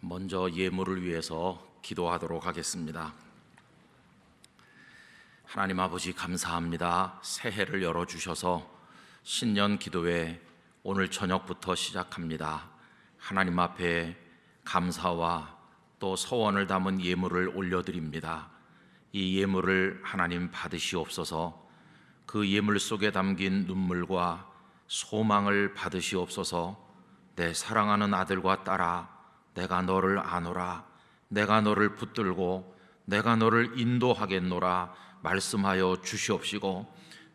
먼저 예물을 위해서 기도하도록 하겠습니다. 하나님 아버지, 감사합니다. 새해를 열어주셔서 신년 기도회 오늘 저녁부터 시작합니다. 하나님 앞에 감사와 또 서원을 담은 예물을 올려드립니다. 이 예물을 하나님 받으시옵소서. 그 예물 속에 담긴 눈물과 소망을 받으시옵소서. 내 사랑하는 아들과 딸아, 내가 너를 아노라, 내가 너를 붙들고 내가 너를 인도하겠노라 말씀하여 주시옵시고,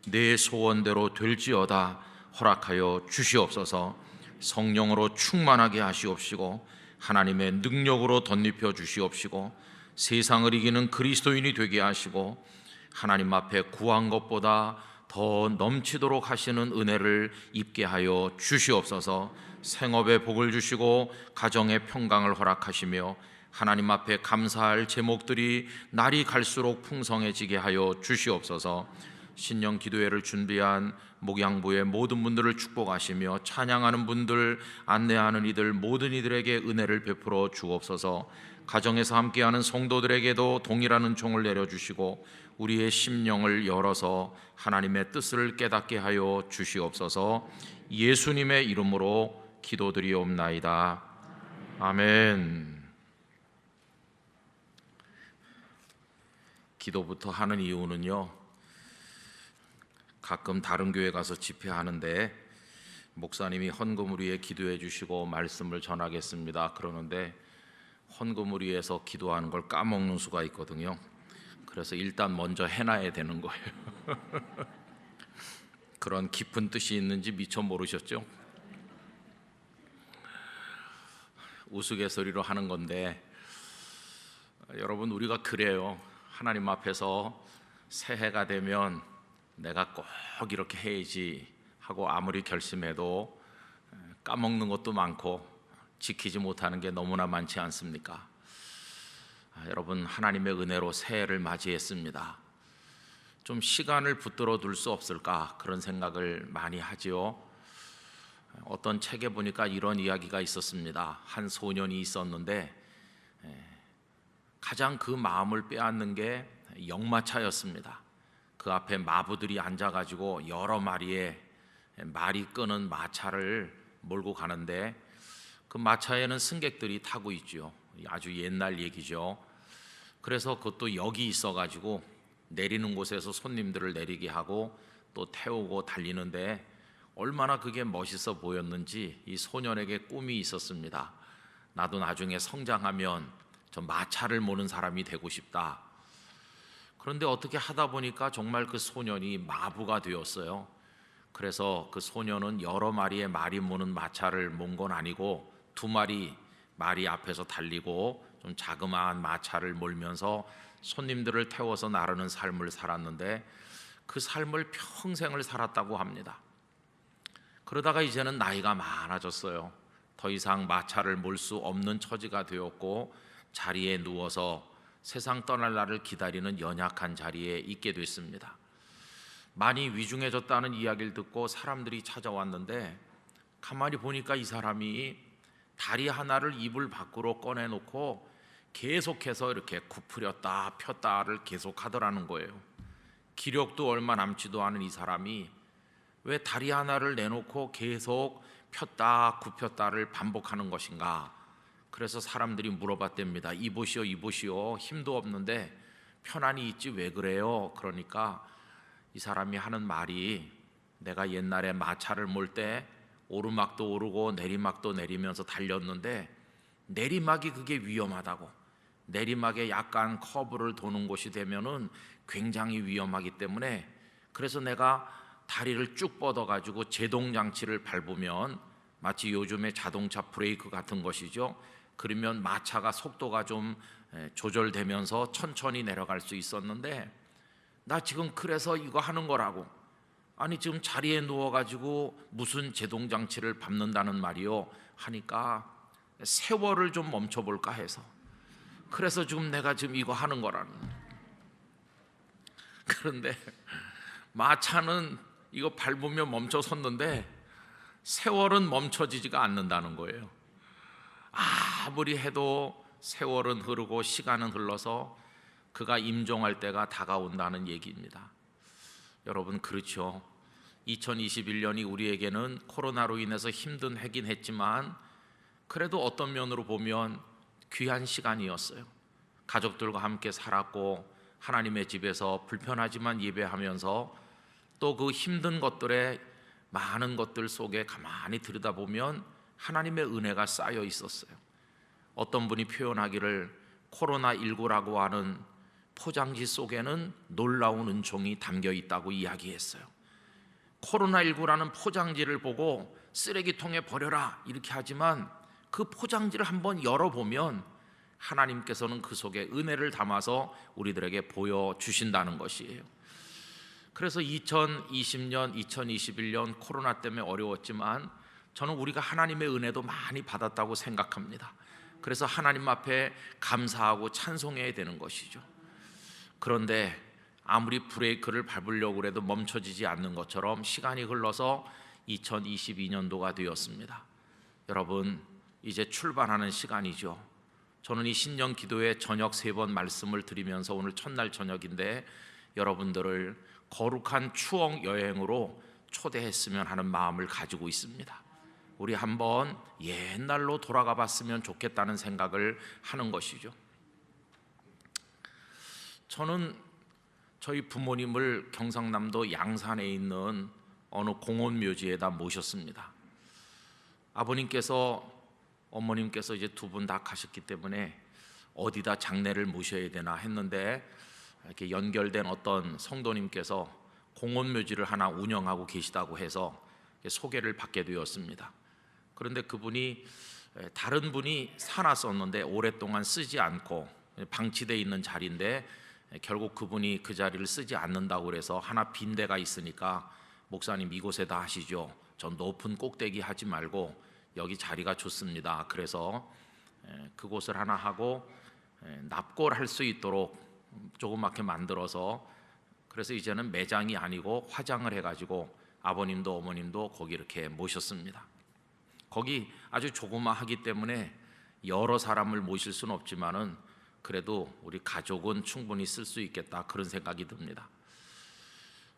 내 소원대로 될지어다 허락하여 주시옵소서. 성령으로 충만하게 하시옵시고 하나님의 능력으로 덧입혀 주시옵시고, 세상을 이기는 그리스도인이 되게 하시고, 하나님 앞에 구한 것보다 더 넘치도록 하시는 은혜를 입게 하여 주시옵소서. 생업에 복을 주시고 가정의 평강을 허락하시며 하나님 앞에 감사할 제목들이 날이 갈수록 풍성해지게 하여 주시옵소서. 신년 기도회를 준비한 목양부의 모든 분들을 축복하시며 찬양하는 분들, 안내하는 이들 모든 이들에게 은혜를 베풀어 주옵소서. 가정에서 함께하는 성도들에게도 동일한 은총을 내려주시고 우리의 심령을 열어서 하나님의 뜻을 깨닫게 하여 주시옵소서. 예수님의 이름으로 기도드리옵나이다. 아멘. 기도부터 하는 이유는요, 가끔 다른 교회 가서 집회하는데 목사님이 헌금을 위해 기도해 주시고 말씀을 전하겠습니다 그러는데 헌금을 위해서 기도하는 걸 까먹는 수가 있거든요. 그래서 일단 먼저 해놔야 되는 거예요. 그런 깊은 뜻이 있는지 미처 모르셨죠? 우스갯소리로 하는 건데, 여러분, 우리가 그래요. 하나님 앞에서 새해가 되면 내가 꼭 이렇게 해야지 하고 아무리 결심해도 까먹는 것도 많고 지키지 못하는 게 너무나 많지 않습니까? 여러분, 하나님의 은혜로 새해를 맞이했습니다. 좀 시간을 붙들어 둘 수 없을까, 그런 생각을 많이 하지요. 어떤 책에 보니까 이런 이야기가 있었습니다. 한 소년이 있었는데 가장 그 마음을 빼앗는 게 역마차였습니다. 그 앞에 마부들이 앉아가지고 여러 마리의 말이 끄는 마차를 몰고 가는데 그 마차에는 승객들이 타고 있죠. 아주 옛날 얘기죠. 그래서 그것도 역이 있어가지고 내리는 곳에서 손님들을 내리게 하고 또 태우고 달리는데 얼마나 그게 멋있어 보였는지 이 소년에게 꿈이 있었습니다. 나도 나중에 성장하면 저 마차를 모는 사람이 되고 싶다. 그런데 어떻게 하다 보니까 정말 그 소년이 마부가 되었어요. 그래서 그 소년은 여러 마리의 말이 모는 마차를 몬 건 아니고 두 마리 말이 앞에서 달리고 좀 자그마한 마차를 몰면서 손님들을 태워서 나르는 삶을 살았는데 그 삶을 평생을 살았다고 합니다. 그러다가 이제는 나이가 많아졌어요. 더 이상 마차를 몰 수 없는 처지가 되었고 자리에 누워서 세상 떠날 날을 기다리는 연약한 자리에 있게 됐습니다. 많이 위중해졌다는 이야기를 듣고 사람들이 찾아왔는데 가만히 보니까 이 사람이 다리 하나를 이불 밖으로 꺼내놓고 계속해서 이렇게 구부렸다 폈다를 계속하더라는 거예요. 기력도 얼마 남지도 않은 이 사람이 왜 다리 하나를 내놓고 계속 폈다 굽혔다를 반복하는 것인가? 그래서 사람들이 물어봤답니다. 이보시오 이보시오, 힘도 없는데 편안히 있지 왜 그래요? 그러니까 이 사람이 하는 말이, 내가 옛날에 마차를 몰 때 오르막도 오르고 내리막도 내리면서 달렸는데 내리막이 그게 위험하다고, 내리막에 약간 커브를 도는 곳이 되면은 굉장히 위험하기 때문에 그래서 내가 다리를 쭉 뻗어가지고 제동장치를 밟으면 마치 요즘의 자동차 브레이크 같은 것이죠. 그러면 마차가 속도가 좀 조절되면서 천천히 내려갈 수 있었는데 나 지금 그래서 이거 하는 거라고. 아니 지금 자리에 누워가지고 무슨 제동장치를 밟는다는 말이요 하니까 세월을 좀 멈춰볼까 해서, 그래서 지금 내가 지금 이거 하는 거라는. 그런데 마차는 이거 밟으면 멈춰 섰는데 세월은 멈춰지지가 않는다는 거예요. 아무리 해도 세월은 흐르고 시간은 흘러서 그가 임종할 때가 다가온다는 얘기입니다. 여러분, 그렇죠. 2021년이 우리에게는 코로나로 인해서 힘든 해긴 했지만 그래도 어떤 면으로 보면 귀한 시간이었어요. 가족들과 함께 살았고 하나님의 집에서 불편하지만 예배하면서 또 그 힘든 것들의 많은 것들 속에 가만히 들여다보면 하나님의 은혜가 쌓여 있었어요. 어떤 분이 표현하기를 코로나19라고 하는 포장지 속에는 놀라운 은총이 담겨 있다고 이야기했어요. 코로나19라는 포장지를 보고 쓰레기통에 버려라 이렇게 하지만 그 포장지를 한번 열어보면 하나님께서는 그 속에 은혜를 담아서 우리들에게 보여주신다는 것이에요. 그래서 2020년, 2021년 코로나 때문에 어려웠지만 저는 우리가 하나님의 은혜도 많이 받았다고 생각합니다. 그래서 하나님 앞에 감사하고 찬송해야 되는 것이죠. 그런데 아무리 브레이크를 밟으려고 해도 멈춰지지 않는 것처럼 시간이 흘러서 2022년도가 되었습니다. 여러분, 이제 출발하는 시간이죠. 저는 이 신년 기도회 저녁 3번 말씀을 드리면서 오늘 첫날 저녁인데 여러분들을 거룩한 추억 여행으로 초대했으면 하는 마음을 가지고 있습니다. 우리 한번 옛날로 돌아가 봤으면 좋겠다는 생각을 하는 것이죠. 저는 저희 부모님을 경상남도 양산에 있는 어느 공원묘지에다 모셨습니다. 아버님께서 어머님께서 이제 두 분 다 가셨기 때문에 어디다 장례를 모셔야 되나 했는데 이렇게 연결된 어떤 성도님께서 공원묘지를 하나 운영하고 계시다고 해서 소개를 받게 되었습니다. 그런데 그분이 다른 분이 사놨었는데 오랫동안 쓰지 않고 방치되어 있는 자리인데 결국 그분이 그 자리를 쓰지 않는다고 그래서 하나 빈 데가 있으니까 목사님 이곳에다 하시죠. 저 높은 꼭대기 하지 말고 여기 자리가 좋습니다. 그래서 그곳을 하나 하고 납골할 수 있도록 조그맣게 만들어서 그래서 이제는 매장이 아니고 화장을 해가지고 아버님도 어머님도 거기 이렇게 모셨습니다. 거기 아주 조그마하기 때문에 여러 사람을 모실 수는 없지만은 그래도 우리 가족은 충분히 쓸 수 있겠다 그런 생각이 듭니다.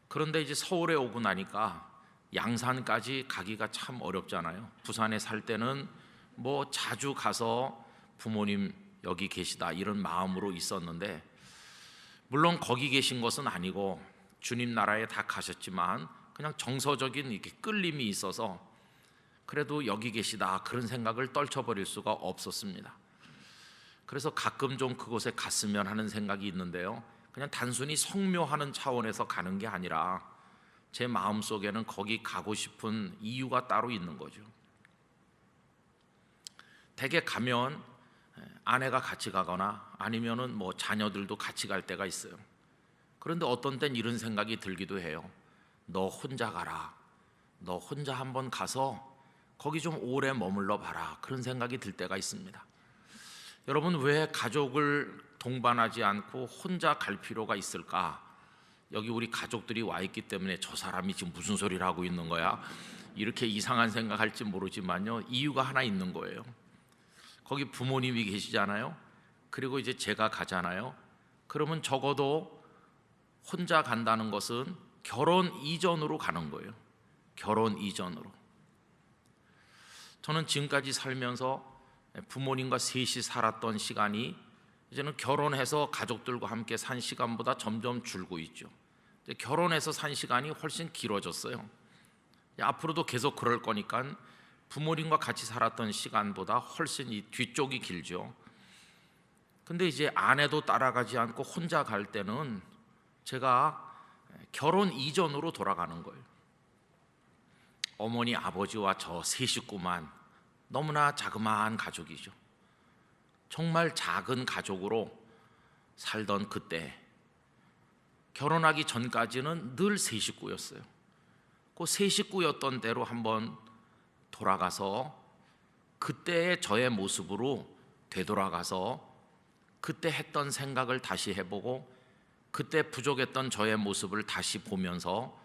그런데 이제 서울에 오고 나니까 양산까지 가기가 참 어렵잖아요. 부산에 살 때는 뭐 자주 가서 부모님 여기 계시다 이런 마음으로 있었는데 물론 거기 계신 것은 아니고 주님 나라에 다 가셨지만 그냥 정서적인 이렇게 끌림이 있어서 그래도 여기 계시다 그런 생각을 떨쳐버릴 수가 없었습니다. 그래서 가끔 좀 그곳에 갔으면 하는 생각이 있는데요, 그냥 단순히 성묘하는 차원에서 가는 게 아니라 제 마음속에는 거기 가고 싶은 이유가 따로 있는 거죠. 대개 가면 아내가 같이 가거나 아니면은 뭐 자녀들도 같이 갈 때가 있어요. 그런데 어떤 땐 이런 생각이 들기도 해요. 너 혼자 가라. 너 혼자 한번 가서 거기 좀 오래 머물러 봐라. 그런 생각이 들 때가 있습니다. 여러분, 왜 가족을 동반하지 않고 혼자 갈 필요가 있을까? 여기 우리 가족들이 와 있기 때문에 저 사람이 지금 무슨 소리를 하고 있는 거야? 이렇게 이상한 생각할지 모르지만요, 이유가 하나 있는 거예요. 거기 부모님이 계시잖아요. 그리고 이제 제가 가잖아요. 그러면 적어도 혼자 간다는 것은 결혼 이전으로 가는 거예요. 결혼 이전으로. 저는 지금까지 살면서 부모님과 셋이 살았던 시간이 이제는 결혼해서 가족들과 함께 산 시간보다 점점 줄고 있죠. 결혼해서 산 시간이 훨씬 길어졌어요. 앞으로도 계속 그럴 거니까 부모님과 같이 살았던 시간보다 훨씬 이 뒤쪽이 길죠. 근데 이제 아내도 따라가지 않고 혼자 갈 때는 제가 결혼 이전으로 돌아가는 거예요. 어머니, 아버지와 저 세 식구만 너무나 자그마한 가족이죠. 정말 작은 가족으로 살던 그때, 결혼하기 전까지는 늘 세 식구였어요. 그 세 식구였던 대로 한번 돌아가서 그때의 저의 모습으로 되돌아가서 그때 했던 생각을 다시 해보고 그때 부족했던 저의 모습을 다시 보면서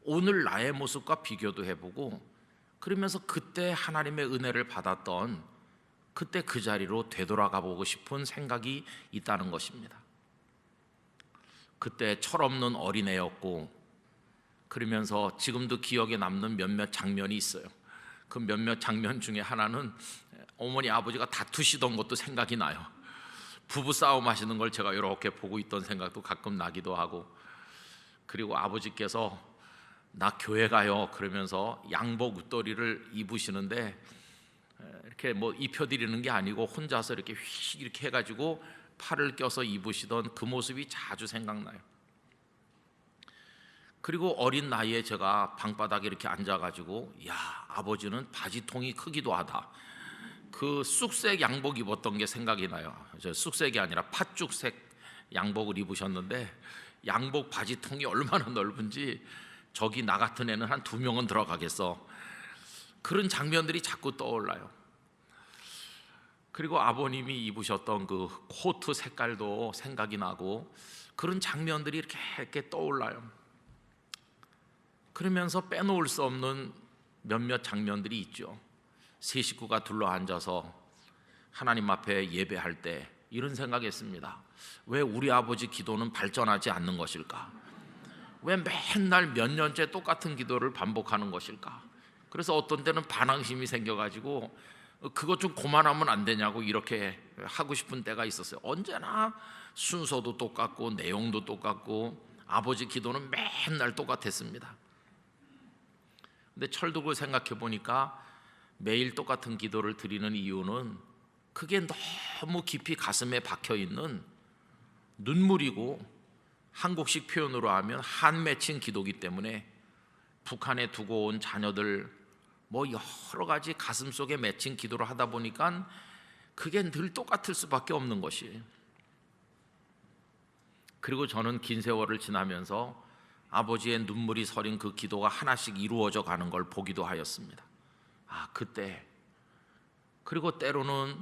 오늘 나의 모습과 비교도 해보고 그러면서 그때 하나님의 은혜를 받았던 그때 그 자리로 되돌아가 보고 싶은 생각이 있다는 것입니다. 그때 철없는 어린애였고, 그러면서 지금도 기억에 남는 몇몇 장면이 있어요. 그 몇몇 장면 중에 하나는 어머니 아버지가 다투시던 것도 생각이 나요. 부부싸움 하시는 걸 제가 이렇게 보고 있던 생각도 가끔 나기도 하고, 그리고 아버지께서 나 교회 가요 그러면서 양복 웃도리를 입으시는데 이렇게 뭐 입혀드리는 게 아니고 혼자서 이렇게 휙 이렇게 해가지고 팔을 껴서 입으시던 그 모습이 자주 생각나요. 그리고 어린 나이에 제가 방바닥에 이렇게 앉아가지고, 야, 아버지는 바지통이 크기도 하다. 그 쑥색 양복 입었던 게 생각이 나요. 저 쑥색이 아니라 팥죽색 양복을 입으셨는데 양복 바지통이 얼마나 넓은지 저기 나 같은 애는 한 2명은 들어가겠어. 그런 장면들이 자꾸 떠올라요. 그리고 아버님이 입으셨던 그 코트 색깔도 생각이 나고, 그런 장면들이 이렇게 떠올라요. 그러면서 빼놓을 수 없는 몇몇 장면들이 있죠. 세 식구가 둘러앉아서 하나님 앞에 예배할 때 이런 생각했습니다. 왜 우리 아버지 기도는 발전하지 않는 것일까? 왜 맨날 몇 년째 똑같은 기도를 반복하는 것일까? 그래서 어떤 때는 반항심이 생겨가지고 그것 좀 그만하면 안 되냐고 이렇게 하고 싶은 때가 있었어요. 언제나 순서도 똑같고 내용도 똑같고 아버지 기도는 맨날 똑같았습니다. 근데 철讀생각해 보니까 매일 똑같은 기도를 드리는 이유는 그게 너무 깊이 가슴에 박혀 있는 눈물이고, 한국식 표현으로 하면 한 맺힌 기도기 때문에 북한에 두고 온 자녀들 뭐 여러 가지 가슴 속에 맺힌 기도를 하다 보니까 그게 늘 똑같을 수밖에 없는 것이. 그리고 저는 긴 세월을 지나면서 아버지의 눈물이 서린 그 기도가 하나씩 이루어져 가는 걸 보기도 하였습니다. 아, 그때. 그리고 때로는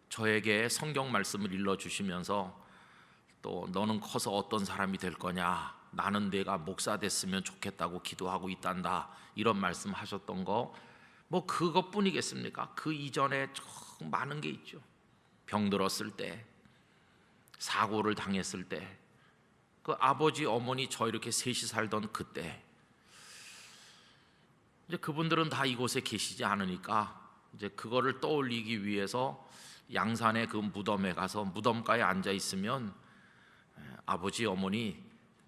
저에게 성경 말씀을 일러주시면서 또 너는 커서 어떤 사람이 될 거냐, 나는 내가 목사 됐으면 좋겠다고 기도하고 있단다, 이런 말씀 하셨던 거 뭐 그것뿐이겠습니까? 그 이전에 참 많은 게 있죠. 병들었을 때, 사고를 당했을 때, 그 아버지 어머니 저 이렇게 셋이 살던 그때, 이제 그분들은 다 이곳에 계시지 않으니까 이제 그거를 떠올리기 위해서 양산의 그 무덤에 가서 무덤가에 앉아 있으면 아버지 어머니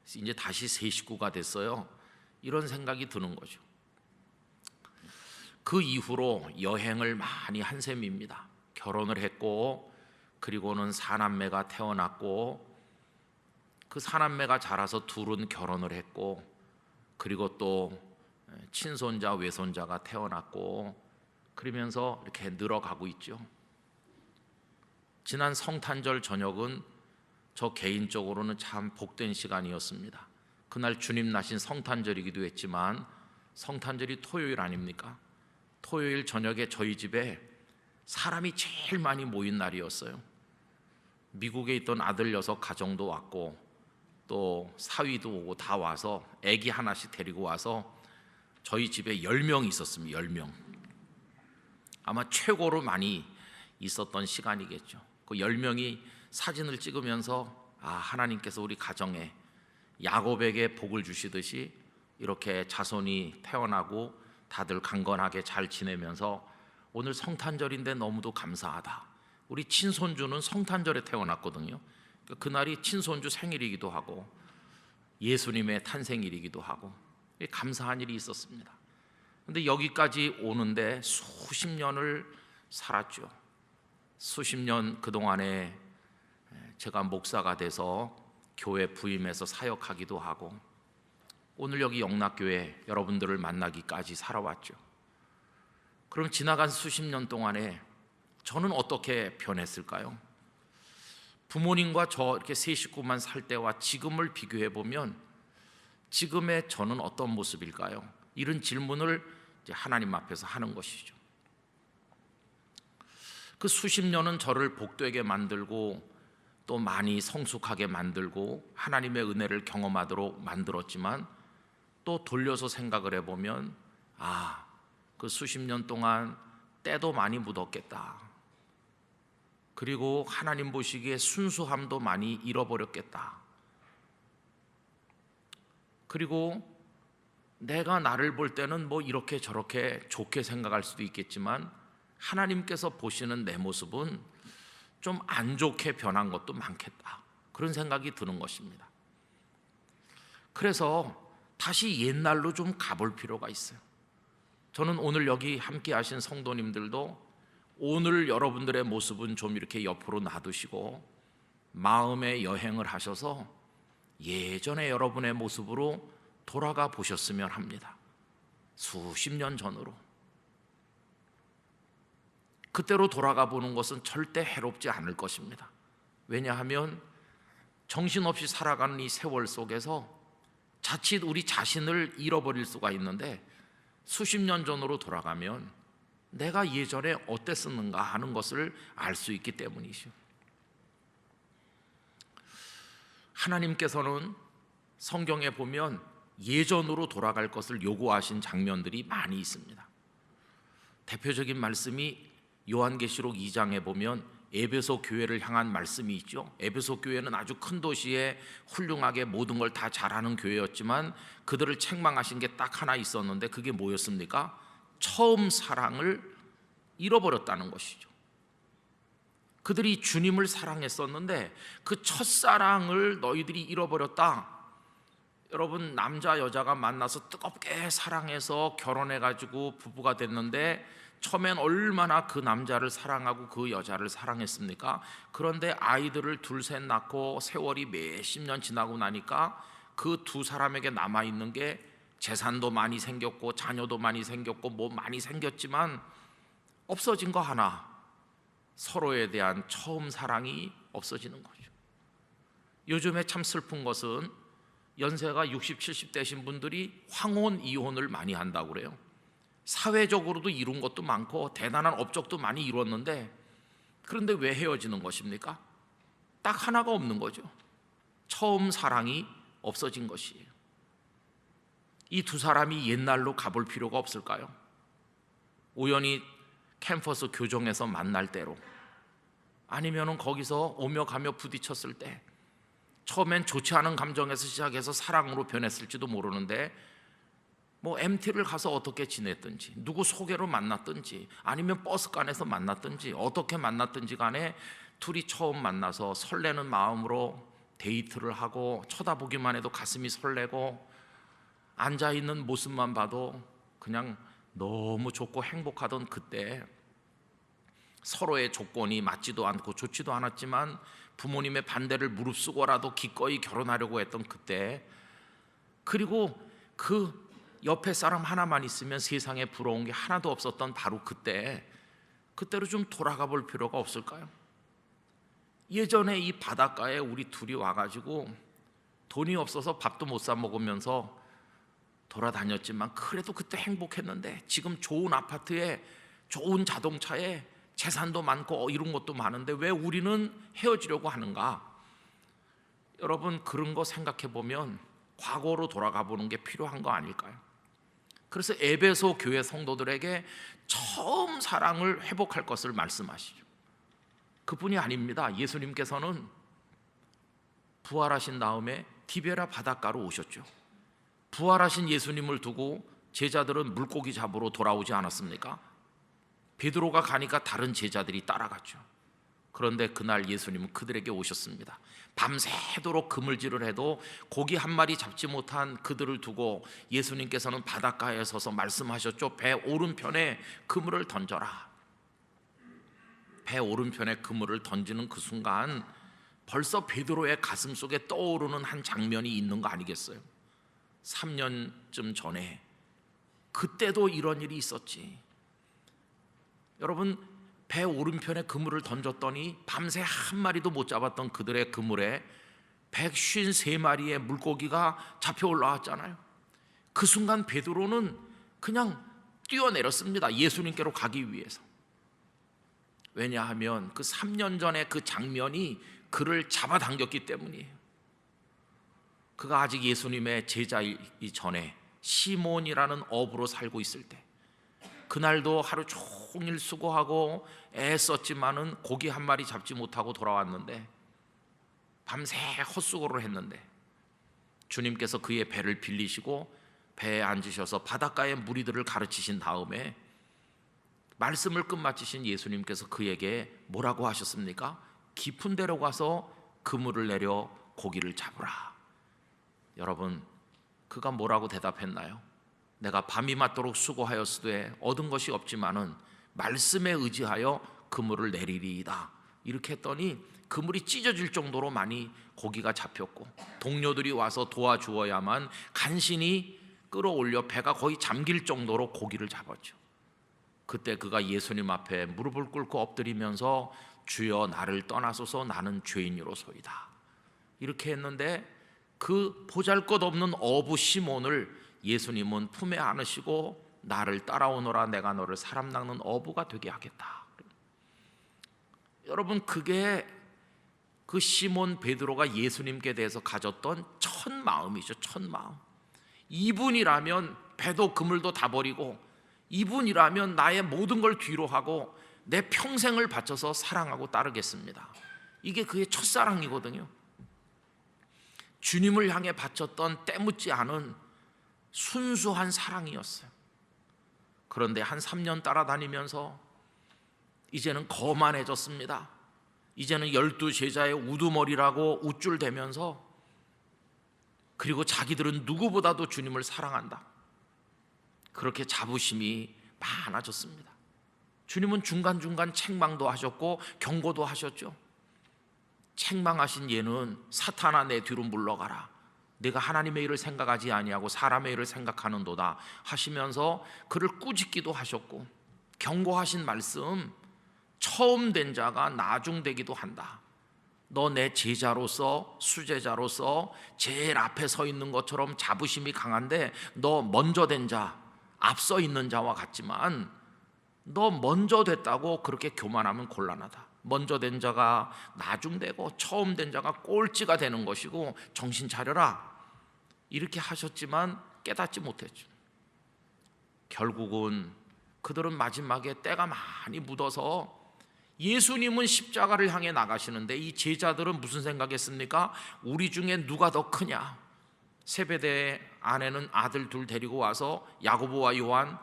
이제 다시 세 식구가 됐어요, 이런 생각이 드는 거죠. 그 이후로 여행을 많이 한 셈입니다. 결혼을 했고, 그리고는 사남매가 태어났고, 그 사남매가 자라서 둘은 결혼을 했고, 그리고 또 친손자 외손자가 태어났고, 그러면서 이렇게 늘어가고 있죠. 지난 성탄절 저녁은 저 개인적으로는 참 복된 시간이었습니다. 그날 주님 나신 성탄절이기도 했지만 성탄절이 토요일 아닙니까? 토요일 저녁에 저희 집에 사람이 제일 많이 모인 날이었어요. 미국에 있던 아들 6 가정도 왔고, 또 사위도 오고 다 와서 아기 하나씩 데리고 와서 저희 집에 10명 있었습니다. 10명. 아마 최고로 많이 있었던 시간이겠죠. 그 10명이 사진을 찍으면서 하나님께서 우리 가정에 야곱에게 복을 주시듯이 이렇게 자손이 태어나고 다들 강건하게 잘 지내면서 오늘 성탄절인데 너무도 감사하다. 우리 친손주는 성탄절에 태어났거든요. 그날이 친손주 생일이기도 하고 예수님의 탄생일이기도 하고 감사한 일이 있었습니다. 그런데 여기까지 오는데 수십 년을 살았죠. 수십 년 그동안에 제가 목사가 돼서 교회 부임해서 사역하기도 하고, 오늘 여기 영락교회 여러분들을 만나기까지 살아왔죠. 그럼 지나간 수십 년 동안에 저는 어떻게 변했을까요? 부모님과 저 이렇게 세 식구만 살 때와 지금을 비교해 보면 지금의 저는 어떤 모습일까요? 이런 질문을 이제 하나님 앞에서 하는 것이죠. 그 수십 년은 저를 복되게 만들고 또 많이 성숙하게 만들고 하나님의 은혜를 경험하도록 만들었지만, 또 돌려서 생각을 해보면 그 수십 년 동안 때도 많이 묻었겠다. 그리고 하나님 보시기에 순수함도 많이 잃어버렸겠다. 그리고 내가 나를 볼 때는 뭐 이렇게 저렇게 좋게 생각할 수도 있겠지만 하나님께서 보시는 내 모습은 좀 안 좋게 변한 것도 많겠다, 그런 생각이 드는 것입니다. 그래서 다시 옛날로 좀 가볼 필요가 있어요. 저는 오늘 여기 함께 하신 성도님들도 오늘 여러분들의 모습은 좀 이렇게 옆으로 놔두시고 마음의 여행을 하셔서 예전의 여러분의 모습으로 돌아가 보셨으면 합니다. 수십 년 전으로. 그때로 돌아가 보는 것은 절대 해롭지 않을 것입니다. 왜냐하면 정신없이 살아가는 이 세월 속에서 자칫 우리 자신을 잃어버릴 수가 있는데, 수십 년 전으로 돌아가면 내가 예전에 어땠었는가 하는 것을 알 수 있기 때문이죠. 하나님께서는 성경에 보면 예전으로 돌아갈 것을 요구하신 장면들이 많이 있습니다. 대표적인 말씀이 요한계시록 2장에 보면 에베소 교회를 향한 말씀이 있죠. 에베소 교회는 아주 큰 도시에 훌륭하게 모든 걸 다 잘하는 교회였지만 그들을 책망하신 게 딱 하나 있었는데, 그게 뭐였습니까? 처음 사랑을 잃어버렸다는 것이죠. 그들이 주님을 사랑했었는데 그 첫사랑을 너희들이 잃어버렸다. 여러분, 남자 여자가 만나서 뜨겁게 사랑해서 결혼해가지고 부부가 됐는데 처음엔 얼마나 그 남자를 사랑하고 그 여자를 사랑했습니까? 그런데 아이들을 둘 셋 낳고 세월이 몇십 년 지나고 나니까 그 두 사람에게 남아있는 게 재산도 많이 생겼고 자녀도 많이 생겼고 뭐 많이 생겼지만 없어진 거 하나, 서로에 대한 처음 사랑이 없어지는 거죠. 요즘에 참 슬픈 것은 연세가 60, 70 되신 분들이 황혼, 이혼을 많이 한다고 그래요. 사회적으로도 이룬 것도 많고 대단한 업적도 많이 이뤘는데, 그런데 왜 헤어지는 것입니까? 딱 하나가 없는 거죠. 처음 사랑이 없어진 것이에요. 이 두 사람이 옛날로 가볼 필요가 없을까요? 우연히 캠퍼스 교정에서 만날 때로, 아니면은 거기서 오며 가며 부딪혔을 때 처음엔 좋지 않은 감정에서 시작해서 사랑으로 변했을지도 모르는데, 뭐 MT를 가서 어떻게 지냈든지, 누구 소개로 만났든지, 아니면 버스간에서 만났든지, 어떻게 만났든지 간에 둘이 처음 만나서 설레는 마음으로 데이트를 하고 쳐다보기만 해도 가슴이 설레고 앉아있는 모습만 봐도 그냥 너무 좋고 행복하던 그때, 서로의 조건이 맞지도 않고 좋지도 않았지만 부모님의 반대를 무릅쓰고라도 기꺼이 결혼하려고 했던 그때, 그리고 그 옆에 사람 하나만 있으면 세상에 부러운 게 하나도 없었던 바로 그때로 좀 돌아가 볼 필요가 없을까요? 예전에 이 바닷가에 우리 둘이 와가지고 돈이 없어서 밥도 못 사 먹으면서 돌아다녔지만 그래도 그때 행복했는데, 지금 좋은 아파트에 좋은 자동차에 재산도 많고 이런 것도 많은데 왜 우리는 헤어지려고 하는가? 여러분, 그런 거 생각해 보면 과거로 돌아가 보는 게 필요한 거 아닐까요? 그래서 에베소 교회 성도들에게 처음 사랑을 회복할 것을 말씀하시죠. 그뿐이 아닙니다. 예수님께서는 부활하신 다음에 디베라 바닷가로 오셨죠. 부활하신 예수님을 두고 제자들은 물고기 잡으러 돌아오지 않았습니까? 베드로가 가니까 다른 제자들이 따라갔죠. 그런데 그날 예수님은 그들에게 오셨습니다. 밤새도록 그물질을 해도 고기 한 마리 잡지 못한 그들을 두고 예수님께서는 바닷가에 서서 말씀하셨죠. 배 오른편에 그물을 던져라. 배 오른편에 그물을 던지는 그 순간 벌써 베드로의 가슴 속에 떠오르는 한 장면이 있는 거 아니겠어요? 3년쯤 전에 그때도 이런 일이 있었지. 여러분, 배 오른편에 그물을 던졌더니 밤새 한 마리도 못 잡았던 그들의 그물에 153마리의 물고기가 잡혀 올라왔잖아요. 그 순간 베드로는 그냥 뛰어내렸습니다. 예수님께로 가기 위해서. 왜냐하면 그 3년 전에 그 장면이 그를 잡아당겼기 때문이에요. 그가 아직 예수님의 제자이기 전에 시몬이라는 어부로 살고 있을 때, 그날도 하루 종일 수고하고 애썼지만은 고기 한 마리 잡지 못하고 돌아왔는데, 밤새 헛수고를 했는데 주님께서 그의 배를 빌리시고 배에 앉으셔서 바닷가의 무리들을 가르치신 다음에 말씀을 끝마치신 예수님께서 그에게 뭐라고 하셨습니까? 깊은 데로 가서 그물을 내려 고기를 잡으라. 여러분, 그가 뭐라고 대답했나요? 내가 밤이 맞도록 수고하였으되 얻은 것이 없지만은 말씀에 의지하여 그물을 내리리이다. 이렇게 했더니 그물이 찢어질 정도로 많이 고기가 잡혔고, 동료들이 와서 도와주어야만 간신히 끌어올려 배가 거의 잠길 정도로 고기를 잡았죠. 그때 그가 예수님 앞에 무릎을 꿇고 엎드리면서 주여 나를 떠나소서 나는 죄인이로소이다. 이렇게 했는데 그 보잘것없는 어부 시몬을 예수님은 품에 안으시고 나를 따라오너라 내가 너를 사람 낚는 어부가 되게 하겠다. 여러분, 그게 그 시몬 베드로가 예수님께 대해서 가졌던 첫 마음이죠. 첫 마음. 이분이라면 배도 그물도 다 버리고, 이분이라면 나의 모든 걸 뒤로 하고 내 평생을 바쳐서 사랑하고 따르겠습니다. 이게 그의 첫사랑이거든요. 주님을 향해 바쳤던 때묻지 않은 순수한 사랑이었어요. 그런데 한 3년 따라다니면서 이제는 거만해졌습니다. 이제는 12제자의 우두머리라고 우쭐대면서, 그리고 자기들은 누구보다도 주님을 사랑한다, 그렇게 자부심이 많아졌습니다. 주님은 중간중간 책망도 하셨고 경고도 하셨죠. 책망하신 예는 사탄아 내 뒤로 물러가라, 내가 하나님의 일을 생각하지 아니하고 사람의 일을 생각하는도다 하시면서 그를 꾸짖기도 하셨고, 경고하신 말씀, 처음 된 자가 나중되기도 한다. 너 내 제자로서 수제자로서 제일 앞에 서 있는 것처럼 자부심이 강한데 너 먼저 된 자, 앞서 있는 자와 같지만 너 먼저 됐다고 그렇게 교만하면 곤란하다. 먼저 된 자가 나중되고 처음 된 자가 꼴찌가 되는 것이고 정신 차려라. 이렇게 하셨지만 깨닫지 못했죠. 결국은 그들은 마지막에 때가 많이 묻어서 예수님은 십자가를 향해 나가시는데 이 제자들은 무슨 생각했습니까? 우리 중에 누가 더 크냐? 세베대의 아내는 아들 둘 데리고 와서 야고보와 요한,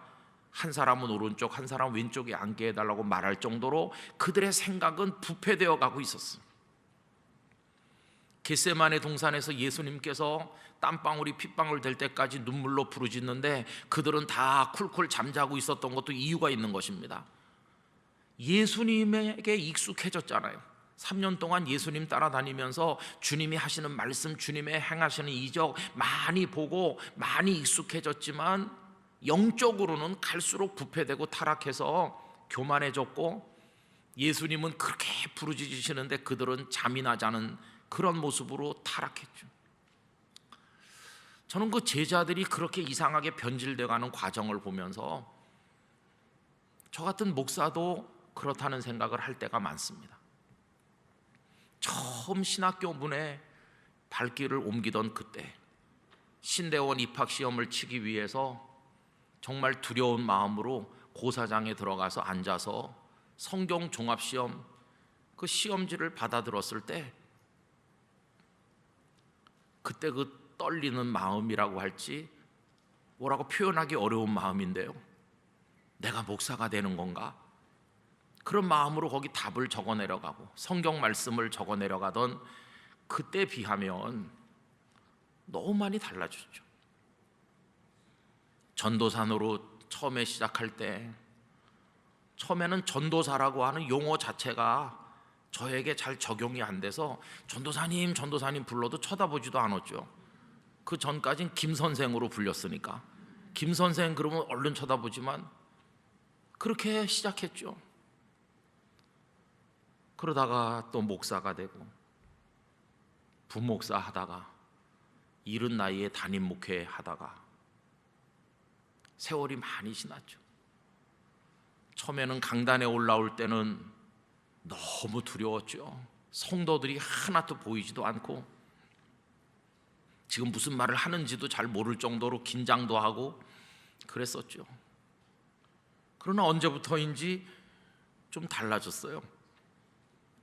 한 사람은 오른쪽 한 사람은 왼쪽에 앉게 해달라고 말할 정도로 그들의 생각은 부패되어 가고 있었습니다. 겟세마네 동산에서 예수님께서 땀방울이 핏방울 될 때까지 눈물로 부르짖는데 그들은 다 쿨쿨 잠자고 있었던 것도 이유가 있는 것입니다. 예수님에게 익숙해졌잖아요. 3년 동안 예수님 따라다니면서 주님이 하시는 말씀, 주님의 행하시는 이적 많이 보고 많이 익숙해졌지만 영적으로는 갈수록 부패되고 타락해서 교만해졌고, 예수님은 그렇게 부르짖으시는데 그들은 잠이 나지 않은 그런 모습으로 타락했죠. 저는 그 제자들이 그렇게 이상하게 변질되어가는 과정을 보면서 저 같은 목사도 그렇다는 생각을 할 때가 많습니다. 처음 신학교 문에 발길을 옮기던 그때 신대원 입학시험을 치기 위해서 정말 두려운 마음으로 고사장에 들어가서 앉아서 성경 종합시험 그 시험지를 받아들었을 때 그때 그 떨리는 마음이라고 할지 뭐라고 표현하기 어려운 마음인데요, 내가 목사가 되는 건가? 그런 마음으로 거기 답을 적어 내려가고 성경 말씀을 적어 내려가던 그때 비하면 너무 많이 달라졌죠. 전도사로 처음에 시작할 때 처음에는 전도사라고 하는 용어 자체가 저에게 잘 적용이 안 돼서 전도사님 불러도 쳐다보지도 않았죠. 그 전까진 김 선생으로 불렸으니까 김 선생 그러면 얼른 쳐다보지만 그렇게 시작했죠. 그러다가 또 목사가 되고 부목사 하다가 이른 나이에 담임 목회 하다가 세월이 많이 지났죠. 처음에는 강단에 올라올 때는 너무 두려웠죠. 성도들이 하나도 보이지도 않고 지금 무슨 말을 하는지도 잘 모를 정도로 긴장도 하고 그랬었죠. 그러나 언제부터인지 좀 달라졌어요.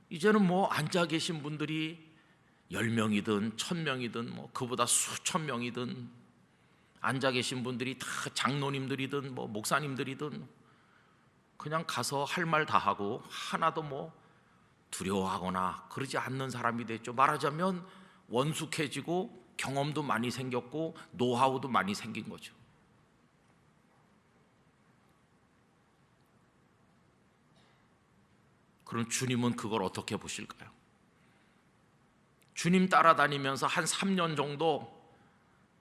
이제는 뭐 앉아 계신 분들이 10명이든 1000명이든 뭐 그보다 수천 명이든 앉아 계신 분들이 다 장로님들이든 뭐 목사님들이든 그냥 가서 할 말 다 하고 하나도 뭐 두려워하거나 그러지 않는 사람이 됐죠. 말하자면 원숙해지고 경험도 많이 생겼고 노하우도 많이 생긴 거죠. 그럼 주님은 그걸 어떻게 보실까요? 주님 따라다니면서 한 3년 정도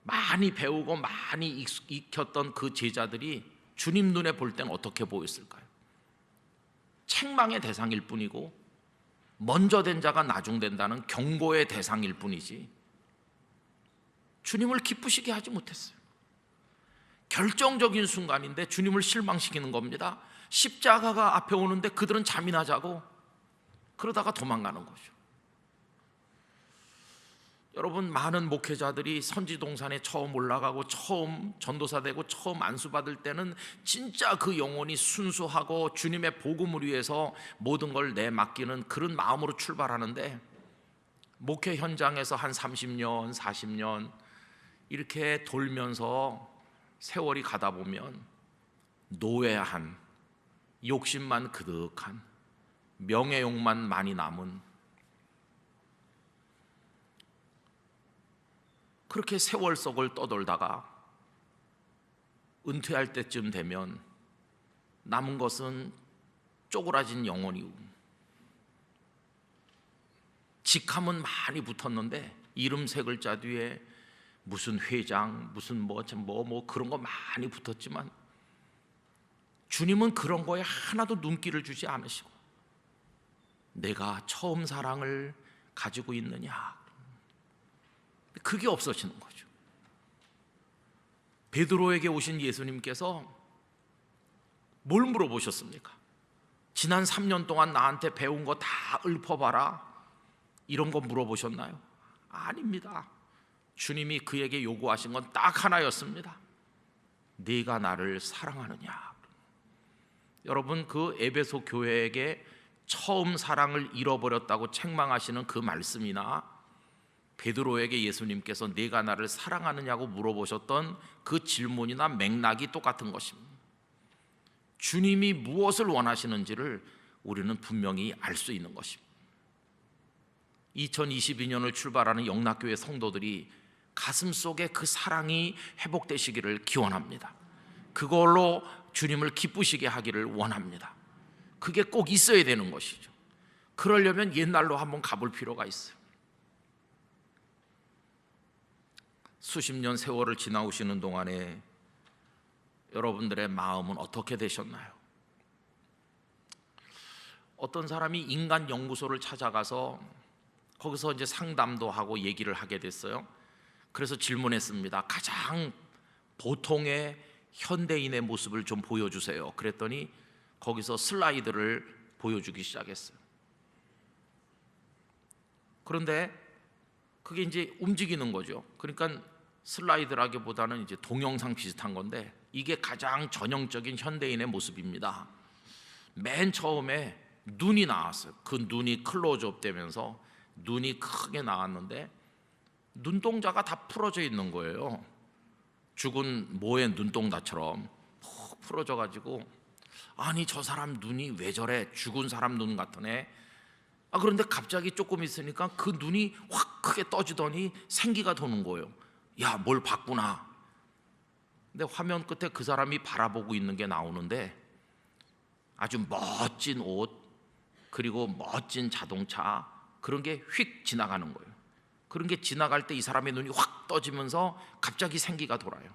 많이 배우고 많이 익혔던 그 제자들이 주님 눈에 볼 때는 어떻게 보였을까요? 책망의 대상일 뿐이고 먼저 된 자가 나중된다는 경고의 대상일 뿐이지 주님을 기쁘시게 하지 못했어요. 결정적인 순간인데 주님을 실망시키는 겁니다. 십자가가 앞에 오는데 그들은 잠이나 자고 그러다가 도망가는 거죠. 여러분, 많은 목회자들이 선지동산에 처음 올라가고 처음 전도사 되고 처음 안수받을 때는 진짜 그 영혼이 순수하고 주님의 복음을 위해서 모든 걸 내맡기는 그런 마음으로 출발하는데 목회 현장에서 한 30년, 40년 이렇게 돌면서 세월이 가다 보면 노예한, 욕심만 그득한, 명예욕만 많이 남은 그렇게 세월 속을 떠돌다가 은퇴할 때쯤 되면 남은 것은 쪼그라진 영혼이고 직함은 많이 붙었는데 이름 세 글자 뒤에 무슨 회장, 무슨 뭐 그런 거 많이 붙었지만 주님은 그런 거에 하나도 눈길을 주지 않으시고 내가 처음 사랑을 가지고 있느냐, 그게 없어지는 거죠. 베드로에게 오신 예수님께서 뭘 물어보셨습니까? 지난 3년 동안 나한테 배운 거 다 읊어봐라, 이런 거 물어보셨나요? 아닙니다. 주님이 그에게 요구하신 건 딱 하나였습니다. 네가 나를 사랑하느냐. 여러분, 그 에베소 교회에게 처음 사랑을 잃어버렸다고 책망하시는 그 말씀이나 베드로에게 예수님께서 네가 나를 사랑하느냐고 물어보셨던 그 질문이나 맥락이 똑같은 것입니다. 주님이 무엇을 원하시는지를 우리는 분명히 알 수 있는 것입니다. 2022년을 출발하는 영락교회 성도들이 가슴속에 그 사랑이 회복되시기를 기원합니다. 그걸로 주님을 기쁘시게 하기를 원합니다. 그게 꼭 있어야 되는 것이죠. 그러려면 옛날로 한번 가볼 필요가 있어요. 수십 년 세월을 지나오시는 동안에 여러분들의 마음은 어떻게 되셨나요? 어떤 사람이 인간 연구소를 찾아가서 거기서 이제 상담도 하고 얘기를 하게 됐어요. 그래서 질문했습니다. 가장 보통의 현대인의 모습을 좀 보여주세요. 그랬더니 거기서 슬라이드를 보여주기 시작했어요. 그런데 그게 이제 움직이는 거죠. 그러니까 슬라이드라기보다는 이제 동영상 비슷한 건데 이게 가장 전형적인 현대인의 모습입니다. 맨 처음에 눈이 나왔어요. 그 눈이 클로즈업 되면서 눈이 크게 나왔는데 눈동자가 다 풀어져 있는 거예요. 죽은 모의 눈동자처럼 푹 풀어져 가지고 아니 저 사람 눈이 왜 저래, 죽은 사람 눈 같으네. 그런데 갑자기 조금 있으니까 그 눈이 확 크게 떠지더니 생기가 도는 거예요. 야, 뭘 봤구나. 근데 화면 끝에 그 사람이 바라보고 있는 게 나오는데 아주 멋진 옷 그리고 멋진 자동차 그런 게 휙 지나가는 거예요. 그런 게 지나갈 때 이 사람의 눈이 확 떠지면서 갑자기 생기가 돌아요.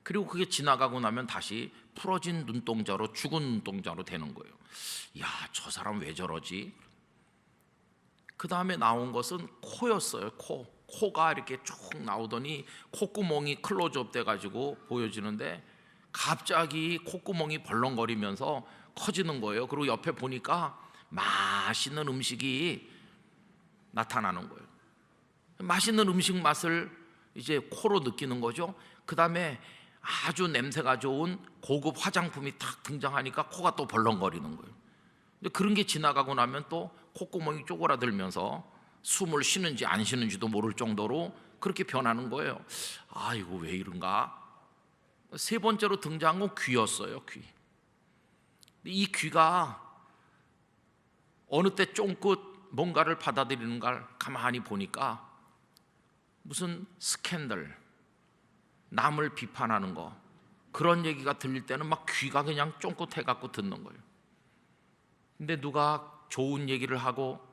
그리고 그게 지나가고 나면 다시 풀어진 눈동자로, 죽은 눈동자로 되는 거예요. 야, 저 사람 왜 저러지? 그 다음에 나온 것은 코였어요. 코가 이렇게 쭉 나오더니 콧구멍이 클로즈업 돼가지고 보여지는데 갑자기 콧구멍이 벌렁거리면서 커지는 거예요. 그리고 옆에 보니까 맛있는 음식이 나타나는 거예요. 맛있는 음식 맛을 이제 코로 느끼는 거죠. 그 다음에 아주 냄새가 좋은 고급 화장품이 탁 등장하니까 코가 또 벌렁거리는 거예요. 근데 그런 게 지나가고 나면 또 콧구멍이 쪼그라들면서 숨을 쉬는지 안 쉬는지도 모를 정도로 그렇게 변하는 거예요. 아, 이거 왜 이런가? 세 번째로 등장한 건 귀였어요. 귀. 이 귀가 어느 때 쫑긋 뭔가를 받아들이는 걸 가만히 보니까 무슨 스캔들, 남을 비판하는 거, 그런 얘기가 들릴 때는 막 귀가 그냥 쫑긋해갖고 듣는 거예요. 근데 누가 좋은 얘기를 하고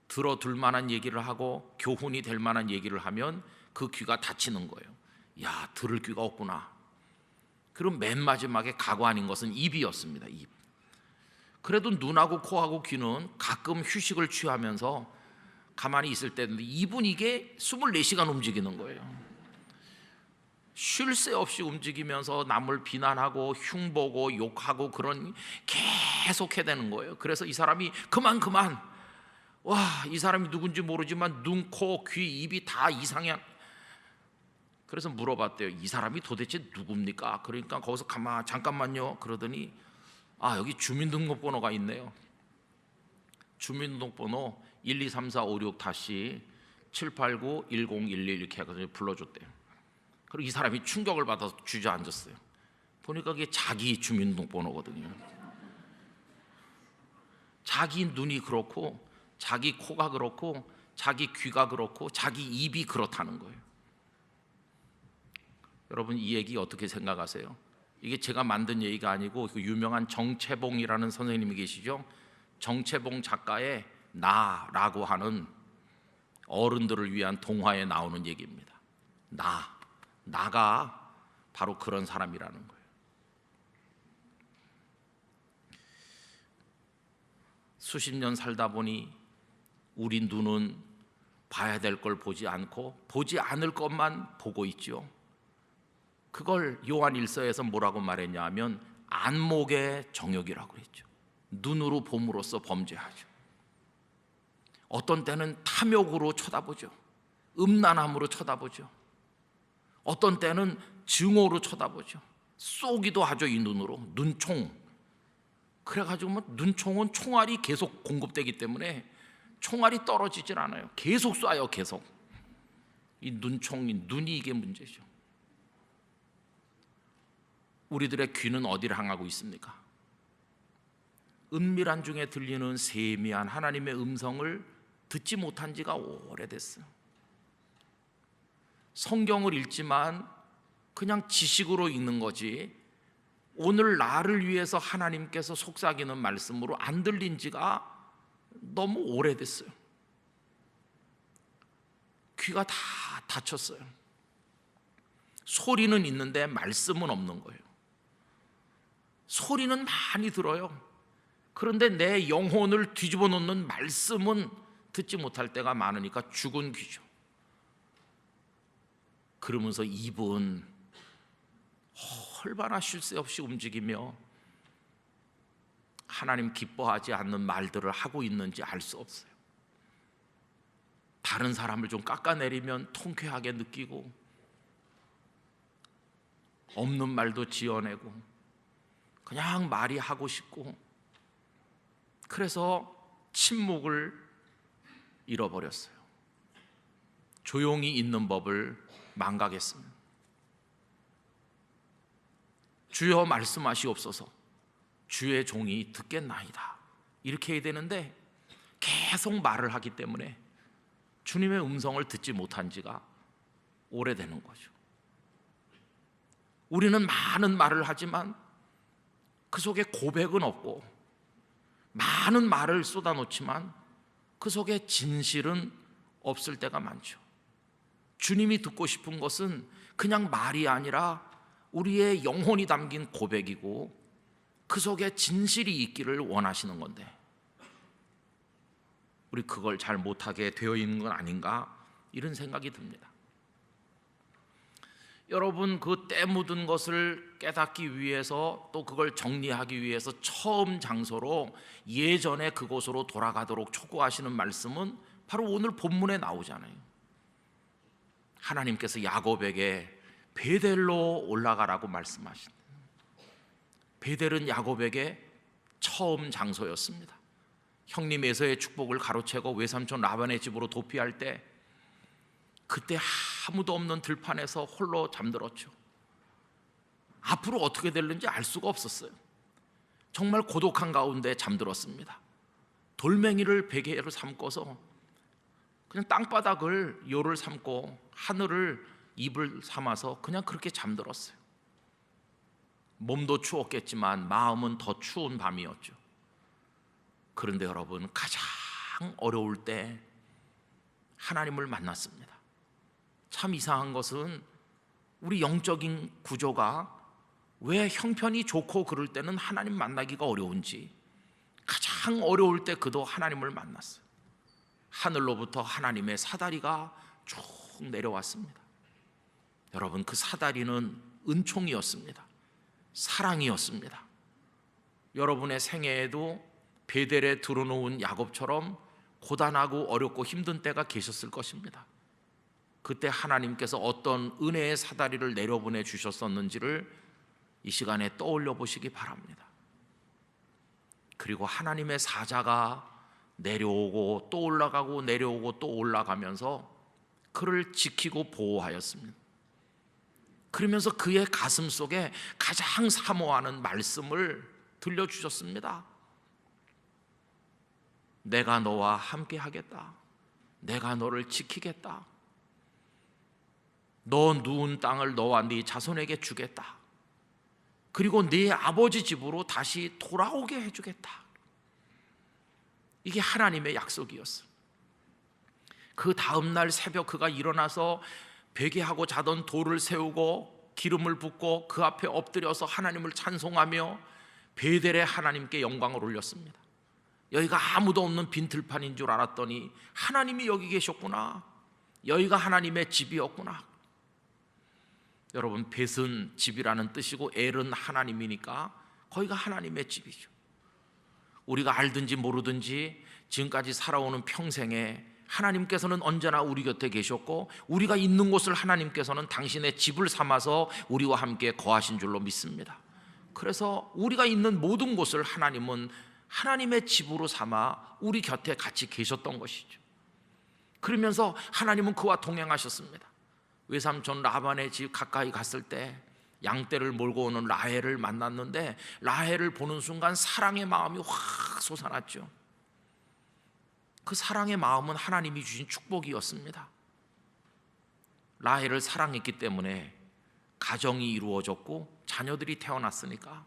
들어둘 만한 얘기를 하고 교훈이 될 만한 얘기를 하면 그 귀가 닫히는 거예요. 야, 들을 귀가 없구나. 그럼 맨 마지막에 각오하는 것은 입이었습니다. 입. 그래도 눈하고 코하고 귀는 가끔 휴식을 취하면서 가만히 있을 때인데 입은 이게 24시간 움직이는 거예요. 쉴 새 없이 움직이면서 남을 비난하고 흉보고 욕하고 그런 계속 해야 되는 거예요. 그래서 이 사람이 그만 와, 이 사람이 누군지 모르지만 눈, 코, 귀, 입이 다 이상해. 그래서 물어봤대요. 이 사람이 도대체 누굽니까? 그러니까 거기서 잠깐만요 그러더니 아, 여기 주민등록번호가 있네요. 주민등록번호 1234566-7891011 이렇게 해가지고 불러줬대요. 그리고 이 사람이 충격을 받아서 주저앉았어요. 보니까 그게 자기 주민등록번호거든요. 자기 눈이 그렇고 자기 코가 그렇고 자기 귀가 그렇고 자기 입이 그렇다는 거예요. 여러분, 이 얘기 어떻게 생각하세요? 이게 제가 만든 얘기가 아니고 그 유명한 정채봉이라는 선생님이 계시죠. 정채봉 작가의 나라고 하는 어른들을 위한 동화에 나오는 얘기입니다. 나가 바로 그런 사람이라는 거예요. 수십 년 살다 보니 우리 눈은 봐야 될 걸 보지 않고 보지 않을 것만 보고 있죠. 그걸 요한 1서에서 뭐라고 말했냐 하면 안목의 정욕이라고 했죠. 눈으로 봄으로써 범죄하죠. 어떤 때는 탐욕으로 쳐다보죠. 음란함으로 쳐다보죠. 어떤 때는 증오로 쳐다보죠. 쏘기도 하죠. 이 눈으로 눈총. 그래가지고 뭐 눈총은 총알이 계속 공급되기 때문에 총알이 떨어지질 않아요. 계속 쏴요. 계속. 이 눈총이 눈이 이게 문제죠. 우리들의 귀는 어디를 향하고 있습니까? 은밀한 중에 들리는 세미한 하나님의 음성을 듣지 못한 지가 오래됐어요. 성경을 읽지만 그냥 지식으로 읽는 거지 오늘 나를 위해서 하나님께서 속삭이는 말씀으로 안 들린 지가 너무 오래됐어요. 귀가 다 닫혔어요. 소리는 있는데 말씀은 없는 거예요. 소리는 많이 들어요. 그런데 내 영혼을 뒤집어 놓는 말씀은 듣지 못할 때가 많으니까 죽은 귀죠. 그러면서 입은 얼마나 쉴 새 없이 움직이며 하나님 기뻐하지 않는 말들을 하고 있는지 알 수 없어요. 다른 사람을 좀 깎아내리면 통쾌하게 느끼고 없는 말도 지어내고 그냥 말이 하고 싶고 그래서 침묵을 잃어버렸어요. 조용히 있는 법을 망각했습니다. 주여 말씀하시옵소서 주의 종이 듣겠나이다 이렇게 해야 되는데 계속 말을 하기 때문에 주님의 음성을 듣지 못한 지가 오래되는 거죠. 우리는 많은 말을 하지만 그 속에 고백은 없고 많은 말을 쏟아놓지만 그 속에 진실은 없을 때가 많죠. 주님이 듣고 싶은 것은 그냥 말이 아니라 우리의 영혼이 담긴 고백이고 그 속에 진실이 있기를 원하시는 건데 우리 그걸 잘 못하게 되어 있는 건 아닌가 이런 생각이 듭니다. 여러분, 그 때 묻은 것을 깨닫기 위해서 또 그걸 정리하기 위해서 처음 장소로 예전에 그곳으로 돌아가도록 촉구하시는 말씀은 바로 오늘 본문에 나오잖아요. 하나님께서 야곱에게 베델로 올라가라고 말씀하신. 베델은 야곱에게 처음 장소였습니다. 형님 에서의 축복을 가로채고 외삼촌 라반의 집으로 도피할 때 그때 아무도 없는 들판에서 홀로 잠들었죠. 앞으로 어떻게 될는지 알 수가 없었어요. 정말 고독한 가운데 잠들었습니다. 돌멩이를 베개로 삼고서 그냥 땅바닥을 요를 삼고 하늘을 입을 삼아서 그냥 그렇게 잠들었어요. 몸도 추웠겠지만 마음은 더 추운 밤이었죠. 그런데 여러분, 가장 어려울 때 하나님을 만났습니다. 참 이상한 것은 우리 영적인 구조가 왜 형편이 좋고 그럴 때는 하나님 만나기가 어려운지, 가장 어려울 때 그도 하나님을 만났어요. 하늘로부터 하나님의 사다리가 쭉 내려왔습니다. 여러분, 그 사다리는 은총이었습니다. 사랑이었습니다. 여러분의 생애에도 베델에 들어놓은 야곱처럼 고단하고 어렵고 힘든 때가 계셨을 것입니다. 그때 하나님께서 어떤 은혜의 사다리를 내려보내 주셨었는지를 이 시간에 떠올려 보시기 바랍니다. 그리고 하나님의 사자가 내려오고 또 올라가고 내려오고 또 올라가면서 그를 지키고 보호하였습니다. 그러면서 그의 가슴 속에 가장 사모하는 말씀을 들려주셨습니다. 내가 너와 함께 하겠다. 내가 너를 지키겠다. 너 누운 땅을 너와 네 자손에게 주겠다. 그리고 네 아버지 집으로 다시 돌아오게 해주겠다. 이게 하나님의 약속이었어요. 그 다음날 새벽 그가 일어나서 베개하고 자던 돌을 세우고 기름을 붓고 그 앞에 엎드려서 하나님을 찬송하며 베델의 하나님께 영광을 올렸습니다. 여기가 아무도 없는 빈들판인 줄 알았더니 하나님이 여기 계셨구나. 여기가 하나님의 집이었구나. 여러분, 벳은 집이라는 뜻이고 엘은 하나님이니까 거기가 하나님의 집이죠. 우리가 알든지 모르든지 지금까지 살아오는 평생에 하나님께서는 언제나 우리 곁에 계셨고 우리가 있는 곳을 하나님께서는 당신의 집을 삼아서 우리와 함께 거하신 줄로 믿습니다. 그래서 우리가 있는 모든 곳을 하나님은 하나님의 집으로 삼아 우리 곁에 같이 계셨던 것이죠. 그러면서 하나님은 그와 동행하셨습니다. 외삼촌 라반의 집 가까이 갔을 때 양떼를 몰고 오는 라헬을 만났는데 라헬을 보는 순간 사랑의 마음이 확 솟아났죠. 그 사랑의 마음은 하나님이 주신 축복이었습니다. 라헬을 사랑했기 때문에 가정이 이루어졌고 자녀들이 태어났으니까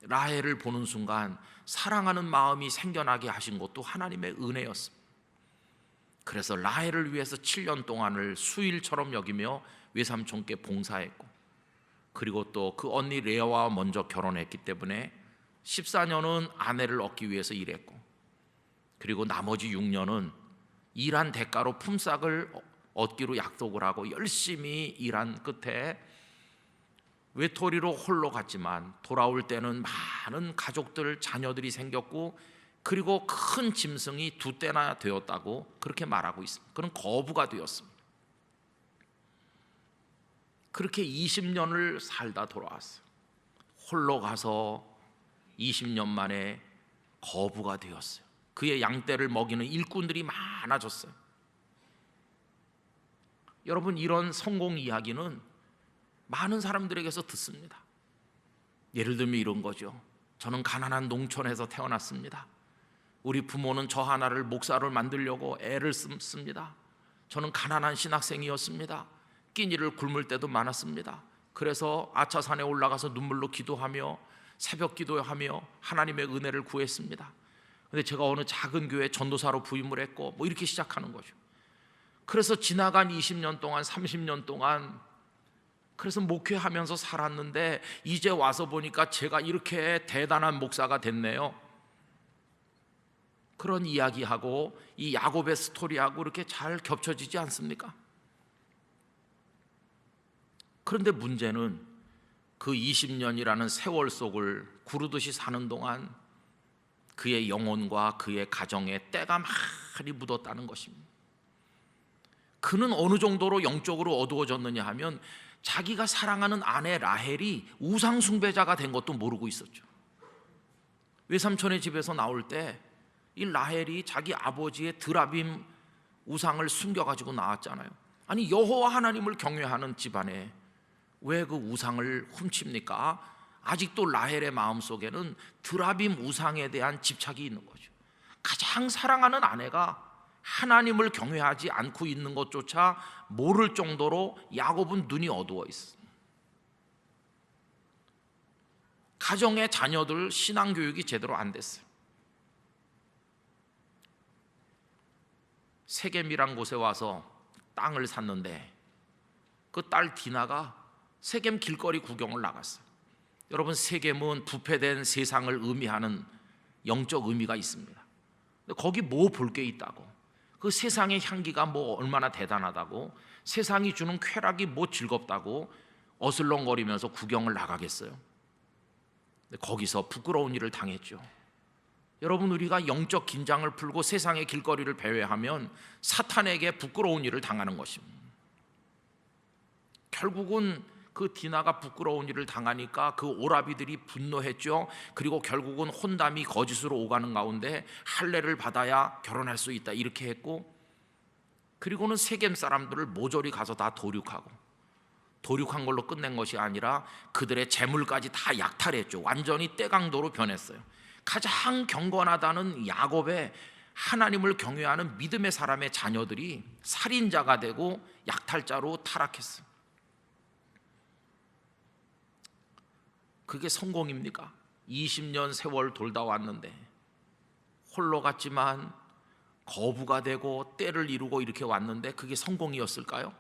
라헬을 보는 순간 사랑하는 마음이 생겨나게 하신 것도 하나님의 은혜였습니다. 그래서 라헬을 위해서 7년 동안을 수일처럼 여기며 외삼촌께 봉사했고, 그리고 또 그 언니 레아와 먼저 결혼했기 때문에 14년은 아내를 얻기 위해서 일했고, 그리고 나머지 6년은 일한 대가로 품삯을 얻기로 약속을 하고 열심히 일한 끝에 외톨이로 홀로 갔지만 돌아올 때는 많은 가족들, 자녀들이 생겼고, 그리고 큰 짐승이 2대나 되었다고 그렇게 말하고 있습니다. 그런 거부가 되었습니다. 그렇게 20년을 살다 돌아왔어요. 홀로 가서 20년 만에 거부가 되었어요. 그의 양떼를 먹이는 일꾼들이 많아졌어요. 여러분, 이런 성공 이야기는 많은 사람들에게서 듣습니다. 예를 들면 이런 거죠. 저는 가난한 농촌에서 태어났습니다. 우리 부모는 저 하나를 목사를 만들려고 애를 씁니다. 저는 가난한 신학생이었습니다. 끼니를 굶을 때도 많았습니다. 그래서 아차산에 올라가서 눈물로 기도하며 새벽 기도하며 하나님의 은혜를 구했습니다. 근데 제가 어느 작은 교회 전도사로 부임을 했고 이렇게 시작하는 거죠. 그래서 지나간 20년 동안 30년 동안 그래서 목회하면서 살았는데 이제 와서 보니까 제가 이렇게 대단한 목사가 됐네요. 그런 이야기하고 이 야곱의 스토리하고 이렇게 잘 겹쳐지지 않습니까? 그런데 문제는 그 20년이라는 세월 속을 구르듯이 사는 동안 그의 영혼과 그의 가정에 때가 많이 묻었다는 것입니다. 그는 어느 정도로 영적으로 어두워졌느냐 하면 자기가 사랑하는 아내 라헬이 우상 숭배자가 된 것도 모르고 있었죠. 외삼촌의 집에서 나올 때 이 라헬이 자기 아버지의 드라빔 우상을 숨겨가지고 나왔잖아요. 아니, 여호와 하나님을 경외하는 집안에 왜 그 우상을 훔칩니까? 아직도 라헬의 마음속에는 드라빔 우상에 대한 집착이 있는 거죠. 가장 사랑하는 아내가 하나님을 경외하지 않고 있는 것조차 모를 정도로 야곱은 눈이 어두워 있어. 가정의 자녀들 신앙 교육이 제대로 안 됐어요. 세겜이란 곳에 와서 땅을 샀는데 그 딸 디나가 세겜 길거리 구경을 나갔어요. 여러분, 세겜은 부패된 세상을 의미하는 영적 의미가 있습니다. 거기 뭐 볼 게 있다고, 그 세상의 향기가 뭐 얼마나 대단하다고, 세상이 주는 쾌락이 뭐 즐겁다고 어슬렁거리면서 구경을 나가겠어요? 거기서 부끄러운 일을 당했죠. 여러분, 우리가 영적 긴장을 풀고 세상의 길거리를 배회하면 사탄에게 부끄러운 일을 당하는 것입니다. 결국은 그 디나가 부끄러운 일을 당하니까 그 오라비들이 분노했죠. 그리고 결국은 혼담이 거짓으로 오가는 가운데 할례를 받아야 결혼할 수 있다 이렇게 했고, 그리고는 세겜 사람들을 모조리 가서 다 도륙한 걸로 끝낸 것이 아니라 그들의 재물까지 다 약탈했죠. 완전히 떼강도로 변했어요. 가장 경건하다는 야곱의 하나님을 경외하는 믿음의 사람의 자녀들이 살인자가 되고 약탈자로 타락했어요. 그게 성공입니까? 20년 세월 돌다 왔는데 홀로 갔지만 거부가 되고 때를 이루고 이렇게 왔는데 그게 성공이었을까요?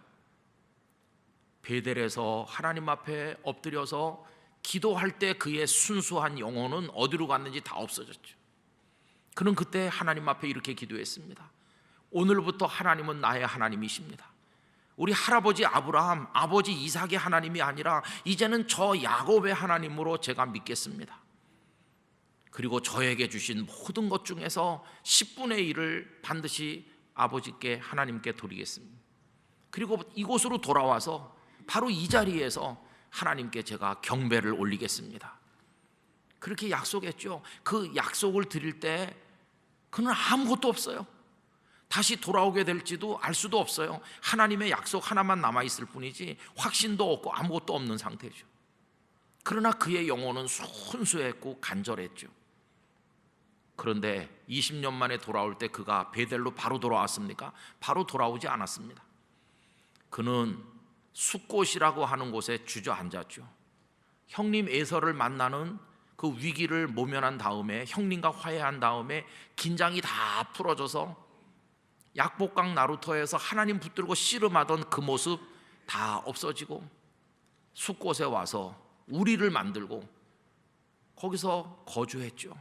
베델에서 하나님 앞에 엎드려서 기도할 때 그의 순수한 영혼은 어디로 갔는지 다 없어졌죠. 그는 그때 하나님 앞에 이렇게 기도했습니다. 오늘부터 하나님은 나의 하나님이십니다. 우리 할아버지 아브라함, 아버지 이삭의 하나님이 아니라 이제는 저 야곱의 하나님으로 제가 믿겠습니다. 그리고 저에게 주신 모든 것 중에서 10분의 1을 반드시 아버지께 하나님께 드리겠습니다. 그리고 이곳으로 돌아와서 바로 이 자리에서 하나님께 제가 경배를 올리겠습니다. 그렇게 약속했죠. 그 약속을 드릴 때 그는 아무것도 없어요. 다시 돌아오게 될지도 알 수도 없어요. 하나님의 약속 하나만 남아있을 뿐이지 확신도 없고 아무것도 없는 상태죠. 그러나 그의 영혼은 순수했고 간절했죠. 그런데 20년 만에 돌아올 때 그가 베델로 바로 돌아왔습니까? 바로 돌아오지 않았습니다. 그는 숫곳이라고 하는 곳에 주저앉았죠. 형님 에서를 만나는 그 위기를 모면한 다음에, 형님과 화해한 다음에 긴장이 다 풀어져서 약복강 나루터에서 하나님 붙들고 씨름하던 그 모습 다 없어지고 숫곳에 와서 우리를 만들고 거기서 거주했죠.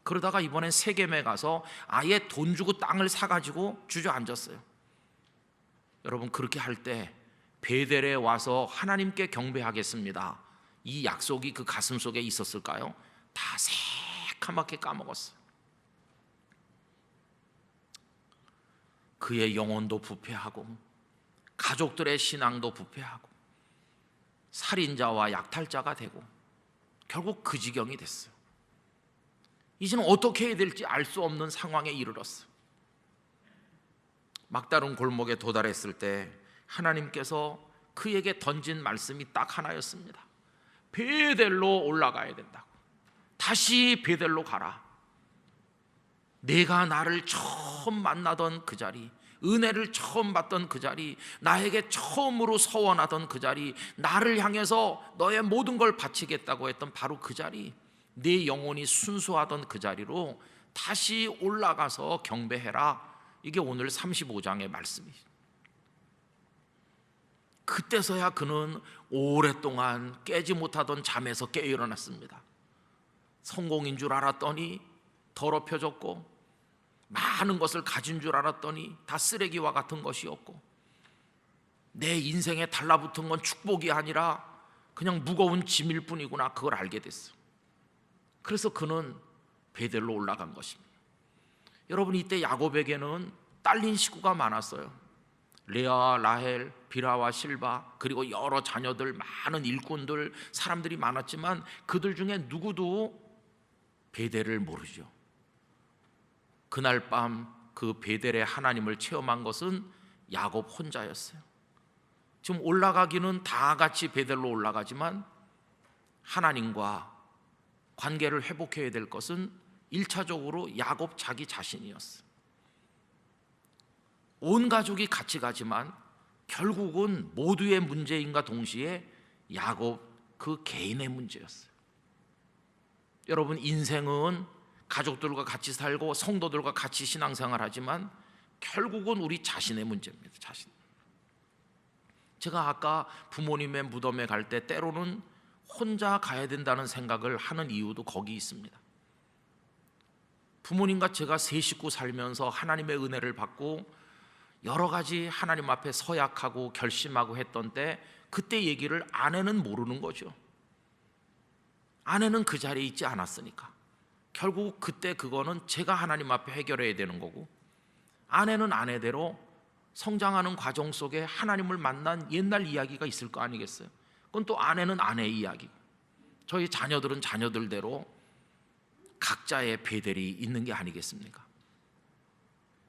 그러다가 이번엔 세겜에 가서 아예 돈 주고 땅을 사가지고 주저앉았어요. 여러분, 그렇게 할 때 베델에 와서 하나님께 경배하겠습니다, 이 약속이 그 가슴 속에 있었을까요? 다 새카맣게 까먹었어요. 그의 영혼도 부패하고 가족들의 신앙도 부패하고 살인자와 약탈자가 되고 결국 그 지경이 됐어요. 이제는 어떻게 해야 될지 알 수 없는 상황에 이르렀어요. 막다른 골목에 도달했을 때 하나님께서 그에게 던진 말씀이 딱 하나였습니다. 베델로 올라가야 된다고. 다시 베델로 가라. 내가 나를 처음 만나던 그 자리, 은혜를 처음 받던 그 자리, 나에게 처음으로 서원하던 그 자리, 나를 향해서 너의 모든 걸 바치겠다고 했던 바로 그 자리, 내 영혼이 순수하던 그 자리로 다시 올라가서 경배해라. 이게 오늘 35장의 말씀이죠. 그때서야 그는 오랫동안 깨지 못하던 잠에서 깨어 일어났습니다. 성공인 줄 알았더니 더럽혀졌고, 많은 것을 가진 줄 알았더니 다 쓰레기와 같은 것이었고, 내 인생에 달라붙은 건 축복이 아니라 그냥 무거운 짐일 뿐이구나, 그걸 알게 됐어. 그래서 그는 베델로 올라간 것입니다. 여러분, 이때 야곱에게는 딸린 식구가 많았어요. 레아, 라헬, 비라와 실바, 그리고 여러 자녀들, 많은 일꾼들, 사람들이 많았지만 그들 중에 누구도 베델을 모르죠. 그날 밤 그 베델의 하나님을 체험한 것은 야곱 혼자였어요. 지금 올라가기는 다 같이 베델로 올라가지만 하나님과 관계를 회복해야 될 것은 1차적으로 야곱 자기 자신이었어요. 온 가족이 같이 가지만 결국은 모두의 문제인과 동시에 야곱 그 개인의 문제였어요. 여러분, 인생은 가족들과 같이 살고 성도들과 같이 신앙생활하지만 결국은 우리 자신의 문제입니다. 자신. 제가 아까 부모님의 무덤에 갈 때 때로는 혼자 가야 된다는 생각을 하는 이유도 거기 있습니다. 부모님과 제가 세 식구 살면서 하나님의 은혜를 받고 여러 가지 하나님 앞에 서약하고 결심하고 했던 때, 그때 얘기를 아내는 모르는 거죠. 아내는 그 자리에 있지 않았으니까 결국 그때 그거는 제가 하나님 앞에 해결해야 되는 거고, 아내는 아내대로 성장하는 과정 속에 하나님을 만난 옛날 이야기가 있을 거 아니겠어요? 그건 또 아내는 아내의 이야기고, 저희 자녀들은 자녀들대로 각자의 베델이 있는 게 아니겠습니까?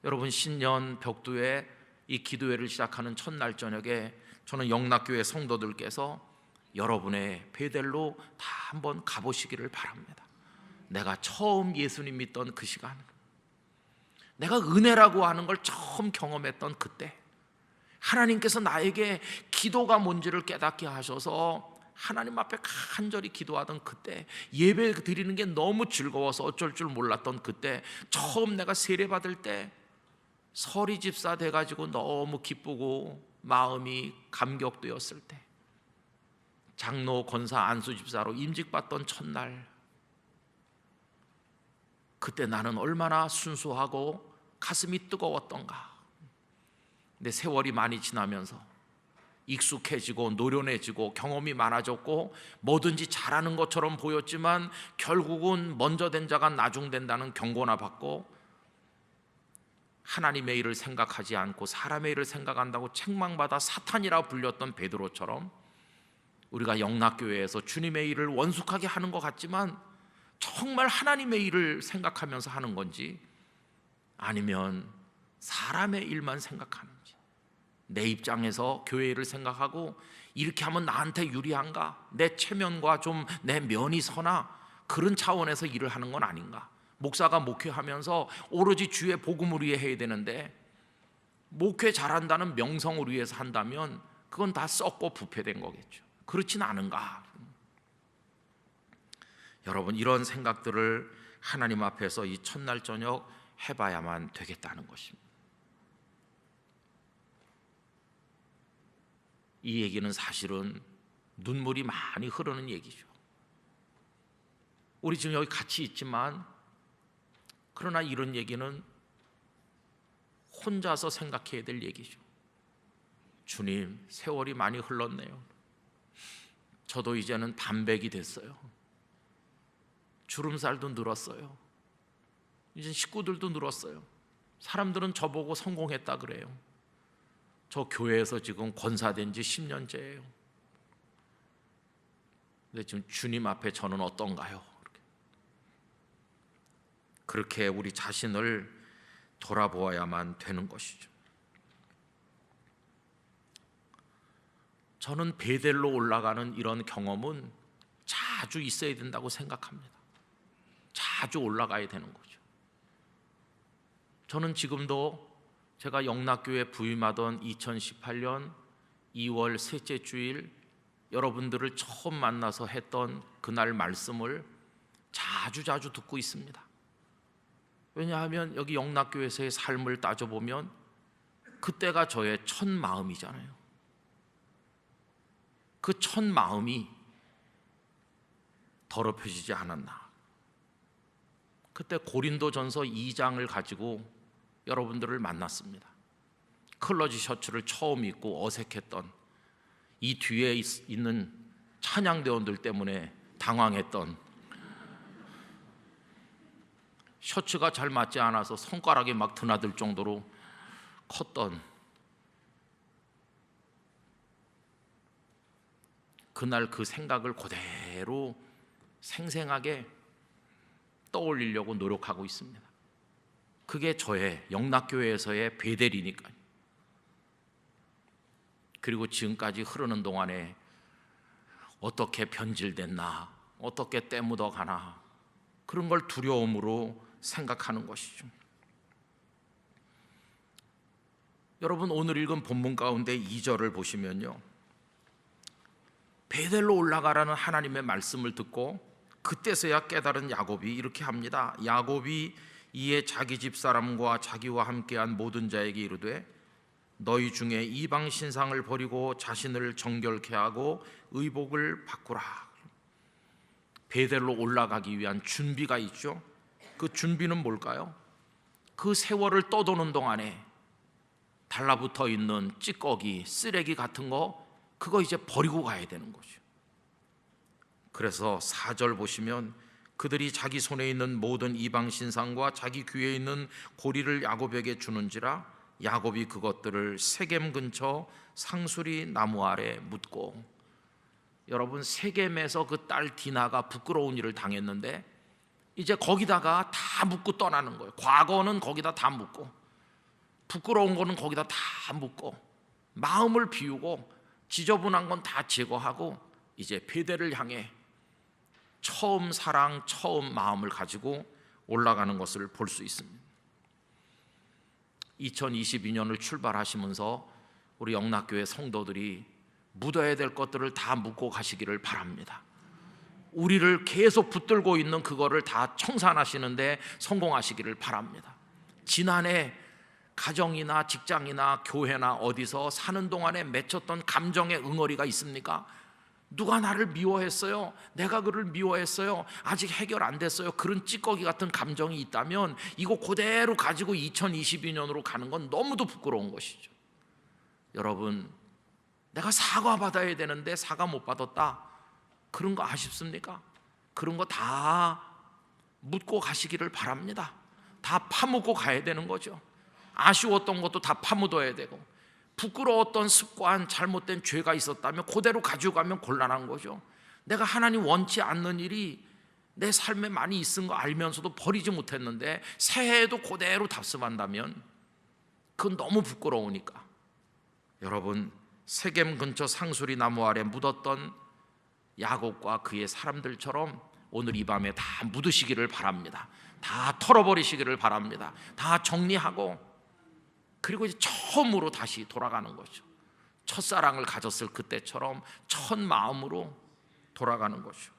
여러분, 신년 벽두에 이 기도회를 시작하는 첫날 저녁에 저는 영락교회 성도들께서 여러분의 베델로 다 한번 가보시기를 바랍니다. 내가 처음 예수님 믿던 그 시간, 내가 은혜라고 하는 걸 처음 경험했던 그때, 하나님께서 나에게 기도가 뭔지를 깨닫게 하셔서 하나님 앞에 간절히 기도하던 그때, 예배 드리는 게 너무 즐거워서 어쩔 줄 몰랐던 그때, 처음 내가 세례받을 때 서리 집사 돼가지고 너무 기쁘고 마음이 감격되었을 때, 장로 권사 안수 집사로 임직받던 첫날, 그때 나는 얼마나 순수하고 가슴이 뜨거웠던가. 근데 세월이 많이 지나면서 익숙해지고 노련해지고 경험이 많아졌고 뭐든지 잘하는 것처럼 보였지만 결국은 먼저 된 자가 나중된다는 경고나 받고, 하나님의 일을 생각하지 않고 사람의 일을 생각한다고 책망받아 사탄이라 불렸던 베드로처럼, 우리가 영락교회에서 주님의 일을 원숙하게 하는 것 같지만 정말 하나님의 일을 생각하면서 하는 건지, 아니면 사람의 일만 생각하는지, 내 입장에서 교회 일을 생각하고 이렇게 하면 나한테 유리한가, 내 체면과 좀 내 면이 서나, 그런 차원에서 일을 하는 건 아닌가. 목사가 목회하면서 오로지 주의 복음을 위해 해야 되는데, 목회 잘한다는 명성을 위해서 한다면 그건 다 썩고 부패된 거겠죠. 그렇진 않은가. 여러분, 이런 생각들을 하나님 앞에서 이 첫날 저녁 해봐야만 되겠다는 것입니다. 이 얘기는 사실은 눈물이 많이 흐르는 얘기죠. 우리 지금 여기 같이 있지만, 그러나 이런 얘기는 혼자서 생각해야 될 얘기죠. 주님, 세월이 많이 흘렀네요. 저도 이제는 반백이 됐어요. 주름살도 늘었어요. 이제 식구들도 늘었어요. 사람들은 저보고 성공했다 그래요. 저 교회에서 지금 권사된 지 10년째예요. 근데 지금 주님 앞에 저는 어떤가요? 그렇게 우리 자신을 돌아보아야만 되는 것이죠. 저는 베델로 올라가는 이런 경험은 자주 있어야 된다고 생각합니다. 자주 올라가야 되는 거죠. 저는 지금도 제가 영락교회 부임하던 2018년 2월 셋째 주일 여러분들을 처음 만나서 했던 그날 말씀을 자주 듣고 있습니다. 왜냐하면 여기 영락교회에서의 삶을 따져보면 그때가 저의 첫 마음이잖아요. 그 첫 마음이 더럽혀지지 않았나. 그때 고린도전서 2장을 가지고 여러분들을 만났습니다. 클러지 셔츠를 처음 입고 어색했던, 이 뒤에 있는 찬양대원들 때문에 당황했던, 셔츠가 잘 맞지 않아서 손가락이 막 드나들 정도로 컸던 그날 그 생각을 그대로 생생하게 떠올리려고 노력하고 있습니다. 그게 저의 영락교회에서의 베델이니까요. 그리고 지금까지 흐르는 동안에 어떻게 변질됐나, 어떻게 때묻어 가나, 그런 걸 두려움으로 생각하는 것이죠. 여러분, 오늘 읽은 본문 가운데 2절을 보시면요, 베델로 올라가라는 하나님의 말씀을 듣고 그때서야 깨달은 야곱이 이렇게 합니다. 야곱이 이에 자기 집사람과 자기와 함께한 모든 자에게 이르되 너희 중에 이방 신상을 버리고 자신을 정결케 하고 의복을 바꾸라. 베델로 올라가기 위한 준비가 있죠. 그 준비는 뭘까요? 그 세월을 떠도는 동안에 달라붙어 있는 찌꺼기, 쓰레기 같은 거, 그거 이제 버리고 가야 되는 거죠. 그래서 4절 보시면 그들이 자기 손에 있는 모든 이방 신상과 자기 귀에 있는 고리를 야곱에게 주는지라 야곱이 그것들을 세겜 근처 상수리 나무 아래 묻고. 여러분, 세겜에서 그 딸 디나가 부끄러운 일을 당했는데 이제 거기다가 다 묻고 떠나는 거예요. 과거는 거기다 다 묻고, 부끄러운 거는 거기다 다 묻고, 마음을 비우고 지저분한 건 다 제거하고 이제 베델을 향해 처음 사랑, 처음 마음을 가지고 올라가는 것을 볼 수 있습니다. 2022년을 출발하시면서 우리 영락교회 성도들이 묻어야 될 것들을 다 묻고 가시기를 바랍니다. 우리를 계속 붙들고 있는 그거를 다 청산하시는데 성공하시기를 바랍니다. 지난해 가정이나 직장이나 교회나 어디서 사는 동안에 맺혔던 감정의 응어리가 있습니까? 누가 나를 미워했어요? 내가 그를 미워했어요? 아직 해결 안 됐어요? 그런 찌꺼기 같은 감정이 있다면 이거 그대로 가지고 2022년으로 가는 건 너무도 부끄러운 것이죠. 여러분, 내가 사과받아야 되는데 사과 못 받았다, 그런 거 아쉽습니까? 그런 거 다 묻고 가시기를 바랍니다. 다 파묻고 가야 되는 거죠. 아쉬웠던 것도 다 파묻어야 되고, 부끄러웠던 습관, 잘못된 죄가 있었다면 그대로 가지고 가면 곤란한 거죠. 내가 하나님 원치 않는 일이 내 삶에 많이 있은 거 알면서도 버리지 못했는데 새해에도 그대로 답습한다면 그건 너무 부끄러우니까. 여러분, 세겜 근처 상수리 나무 아래 묻었던 야곱과 그의 사람들처럼 오늘 이 밤에 다 묻으시기를 바랍니다. 다 털어버리시기를 바랍니다. 다 정리하고, 그리고 이제 처음으로 다시 돌아가는 거죠. 첫사랑을 가졌을 그때처럼 첫 마음으로 돌아가는 거죠.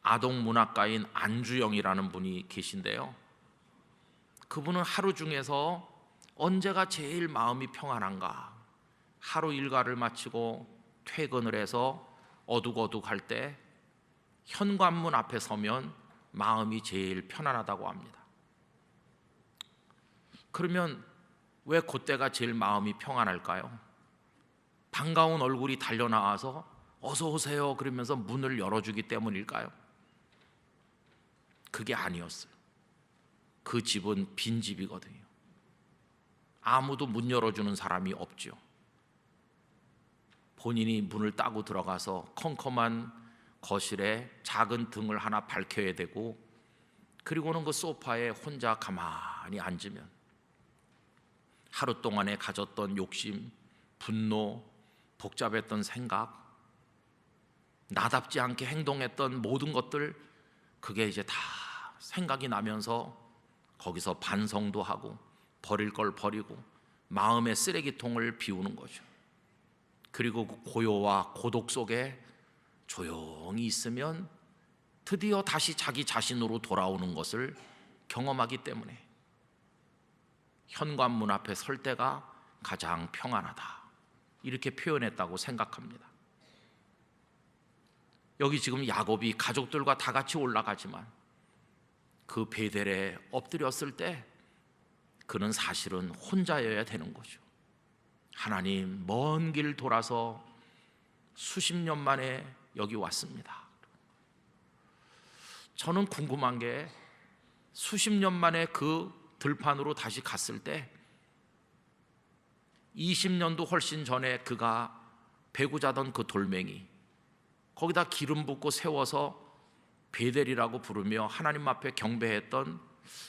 아동 문학가인 안주영이라는 분이 계신데요, 그분은 하루 중에서 언제가 제일 마음이 평안한가, 하루 일과를 마치고 퇴근을 해서 어둑어둑할 때 현관문 앞에 서면 마음이 제일 편안하다고 합니다. 그러면 왜 그때가 제일 마음이 평안할까요? 반가운 얼굴이 달려나와서 어서 오세요 그러면서 문을 열어주기 때문일까요? 그게 아니었어요. 그 집은 빈집이거든요. 아무도 문 열어주는 사람이 없죠. 본인이 문을 따고 들어가서 컴컴한 거실에 작은 등을 하나 밝혀야 되고, 그리고는 그 소파에 혼자 가만히 앉으면 하루 동안에 가졌던 욕심, 분노, 복잡했던 생각, 나답지 않게 행동했던 모든 것들, 그게 이제 다 생각이 나면서 거기서 반성도 하고 버릴 걸 버리고 마음의 쓰레기통을 비우는 거죠. 그리고 그 고요와 고독 속에 조용히 있으면 드디어 다시 자기 자신으로 돌아오는 것을 경험하기 때문에 현관문 앞에 설 때가 가장 평안하다, 이렇게 표현했다고 생각합니다. 여기 지금 야곱이 가족들과 다 같이 올라가지만 그 베델에 엎드렸을 때 그는 사실은 혼자여야 되는 거죠. 하나님, 먼 길 돌아서 수십 년 만에 여기 왔습니다. 저는 궁금한 게, 수십 년 만에 그 들판으로 다시 갔을 때 20년도 훨씬 전에 그가 배고 자던 그 돌멩이, 거기다 기름 붓고 세워서 베델이라고 부르며 하나님 앞에 경배했던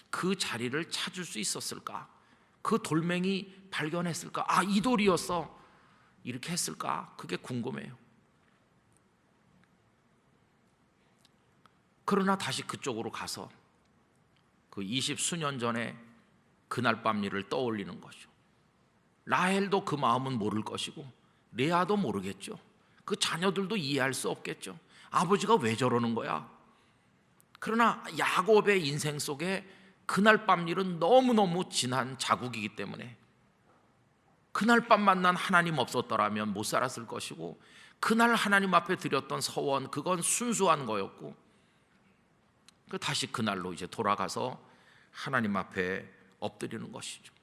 그 자리를 찾을 수 있었을까? 그 돌멩이 발견했을까? 아, 이 돌이었어. 이렇게 했을까? 그게 궁금해요. 그러나 다시 그쪽으로 가서 그 20수년 전에 그날 밤 일을 떠올리는 거죠. 라헬도 그 마음은 모를 것이고 레아도 모르겠죠. 그 자녀들도 이해할 수 없겠죠. 아버지가 왜 저러는 거야? 그러나 야곱의 인생 속에 그날 밤 일은 너무너무 진한 자국이기 때문에 그날 밤 만난 하나님 없었더라면 못 살았을 것이고, 그날 하나님 앞에 드렸던 서원, 그건 순수한 거였고, 다시 그날로 이제 돌아가서 하나님 앞에 엎드리는 것이죠.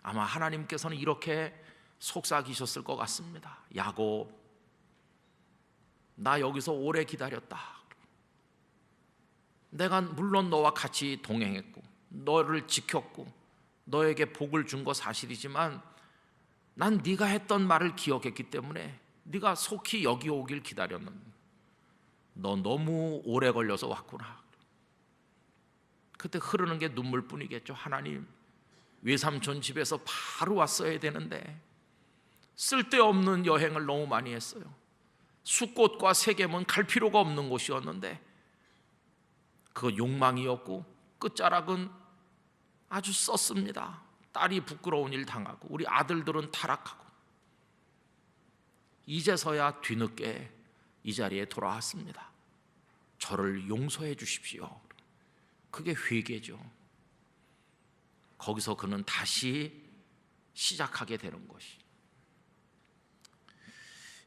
아마 하나님께서는 이렇게 속삭이셨을 것 같습니다. 야곱, 나 여기서 오래 기다렸다. 내가 물론 너와 같이 동행했고 너를 지켰고 너에게 복을 준 거 사실이지만 난 네가 했던 말을 기억했기 때문에 네가 속히 여기 오길 기다렸는데 너 너무 오래 걸려서 왔구나. 그때 흐르는 게 눈물뿐이겠죠. 하나님, 외삼촌 집에서 바로 왔어야 되는데 쓸데없는 여행을 너무 많이 했어요. 숫꽃과 세겜은 갈 필요가 없는 곳이었는데 그거 욕망이었고 끝자락은 아주 썼습니다. 딸이 부끄러운 일 당하고 우리 아들들은 타락하고 이제서야 뒤늦게 이 자리에 돌아왔습니다. 저를 용서해 주십시오. 그게 회개죠. 거기서 그는 다시 시작하게 되는 것이.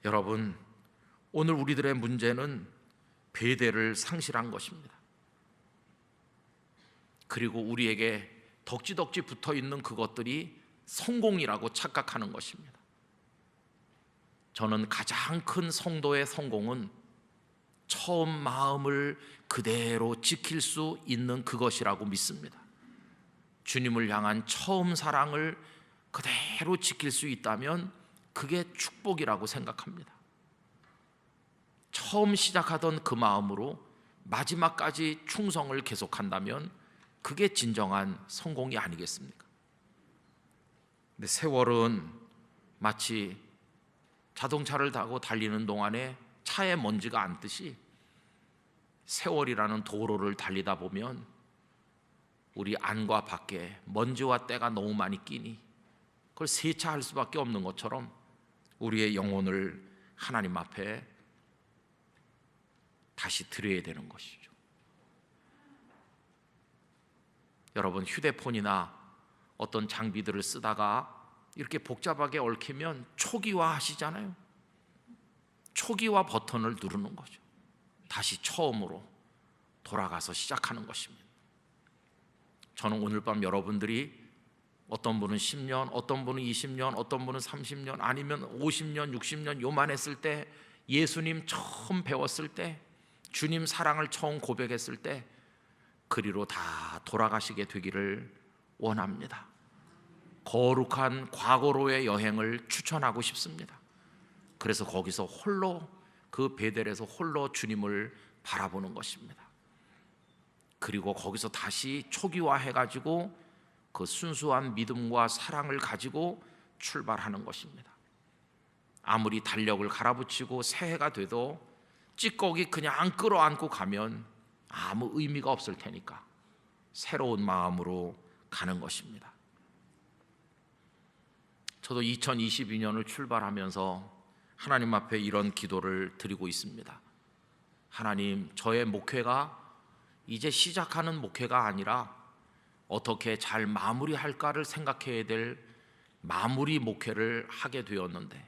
여러분, 오늘 우리들의 문제는 베델을 상실한 것입니다. 그리고 우리에게 덕지덕지 붙어있는 그것들이 성공이라고 착각하는 것입니다. 저는 가장 큰 성도의 성공은 처음 마음을 그대로 지킬 수 있는 그것이라고 믿습니다. 주님을 향한 처음 사랑을 그대로 지킬 수 있다면 그게 축복이라고 생각합니다. 처음 시작하던 그 마음으로 마지막까지 충성을 계속한다면 그게 진정한 성공이 아니겠습니까? 근데 세월은 마치 자동차를 타고 달리는 동안에 차에 먼지가 앉듯이 세월이라는 도로를 달리다 보면 우리 안과 밖에 먼지와 때가 너무 많이 끼니 그걸 세차할 수밖에 없는 것처럼 우리의 영혼을 하나님 앞에 다시 드려야 되는 것이죠. 여러분, 휴대폰이나 어떤 장비들을 쓰다가 이렇게 복잡하게 얽히면 초기화 하시잖아요. 초기화 버튼을 누르는 거죠. 다시 처음으로 돌아가서 시작하는 것입니다. 저는 오늘 밤 여러분들이 어떤 분은 10년, 어떤 분은 20년, 어떤 분은 30년, 아니면 50년, 60년 요만했을 때, 예수님 처음 배웠을 때, 주님 사랑을 처음 고백했을 때 그리로 다 돌아가시게 되기를 원합니다. 거룩한 과거로의 여행을 추천하고 싶습니다. 그래서 거기서 홀로, 그 베델에서 홀로 주님을 바라보는 것입니다. 그리고 거기서 다시 초기화해가지고 그 순수한 믿음과 사랑을 가지고 출발하는 것입니다. 아무리 달력을 갈아붙이고 새해가 돼도 찌꺼기 그냥 끌어안고 가면 아무 의미가 없을 테니까 새로운 마음으로 가는 것입니다. 저도 2022년을 출발하면서 하나님 앞에 이런 기도를 드리고 있습니다. 하나님, 저의 목회가 이제 시작하는 목회가 아니라 어떻게 잘 마무리할까를 생각해야 될 마무리 목회를 하게 되었는데,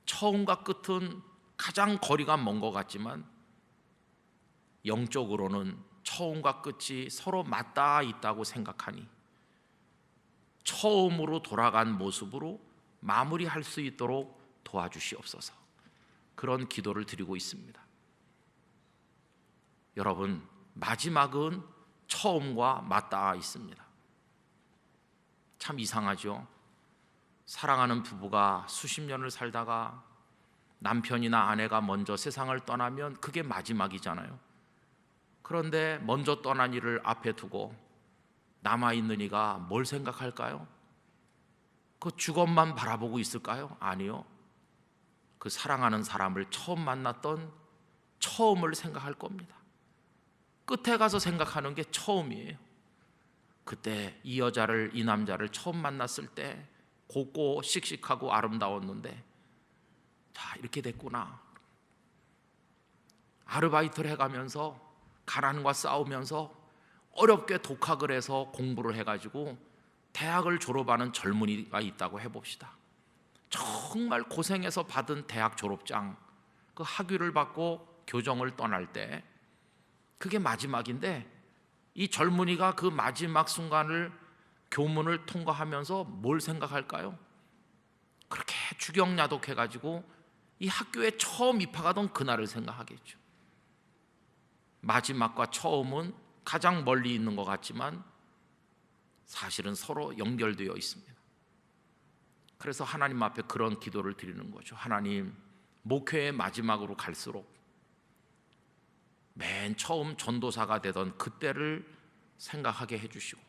처음과 끝은 가장 거리가 먼 것 같지만 영적으로는 처음과 끝이 서로 맞닿아 있다고 생각하니 처음으로 돌아간 모습으로 마무리할 수 있도록 도와주시옵소서. 그런 기도를 드리고 있습니다. 여러분, 마지막은 처음과 맞닿아 있습니다. 참 이상하죠? 사랑하는 부부가 수십 년을 살다가 남편이나 아내가 먼저 세상을 떠나면 그게 마지막이잖아요. 그런데 먼저 떠난 이를 앞에 두고 남아있는 이가 뭘 생각할까요? 그 주검만 바라보고 있을까요? 아니요. 그 사랑하는 사람을 처음 만났던 처음을 생각할 겁니다. 끝에 가서 생각하는 게 처음이에요. 그때 이 여자를, 이 남자를 처음 만났을 때 곱고 씩씩하고 아름다웠는데 자, 이렇게 됐구나. 아르바이트를 해가면서 가난과 싸우면서 어렵게 독학을 해서 공부를 해가지고 대학을 졸업하는 젊은이가 있다고 해봅시다. 정말 고생해서 받은 대학 졸업장, 그 학위를 받고 교정을 떠날 때 그게 마지막인데, 이 젊은이가 그 마지막 순간을, 교문을 통과하면서 뭘 생각할까요? 그렇게 주경야독해가지고 이 학교에 처음 입학하던 그날을 생각하겠죠. 마지막과 처음은 가장 멀리 있는 것 같지만 사실은 서로 연결되어 있습니다. 그래서 하나님 앞에 그런 기도를 드리는 거죠. 하나님, 목회의 마지막으로 갈수록 맨 처음 전도사가 되던 그때를 생각하게 해주시고,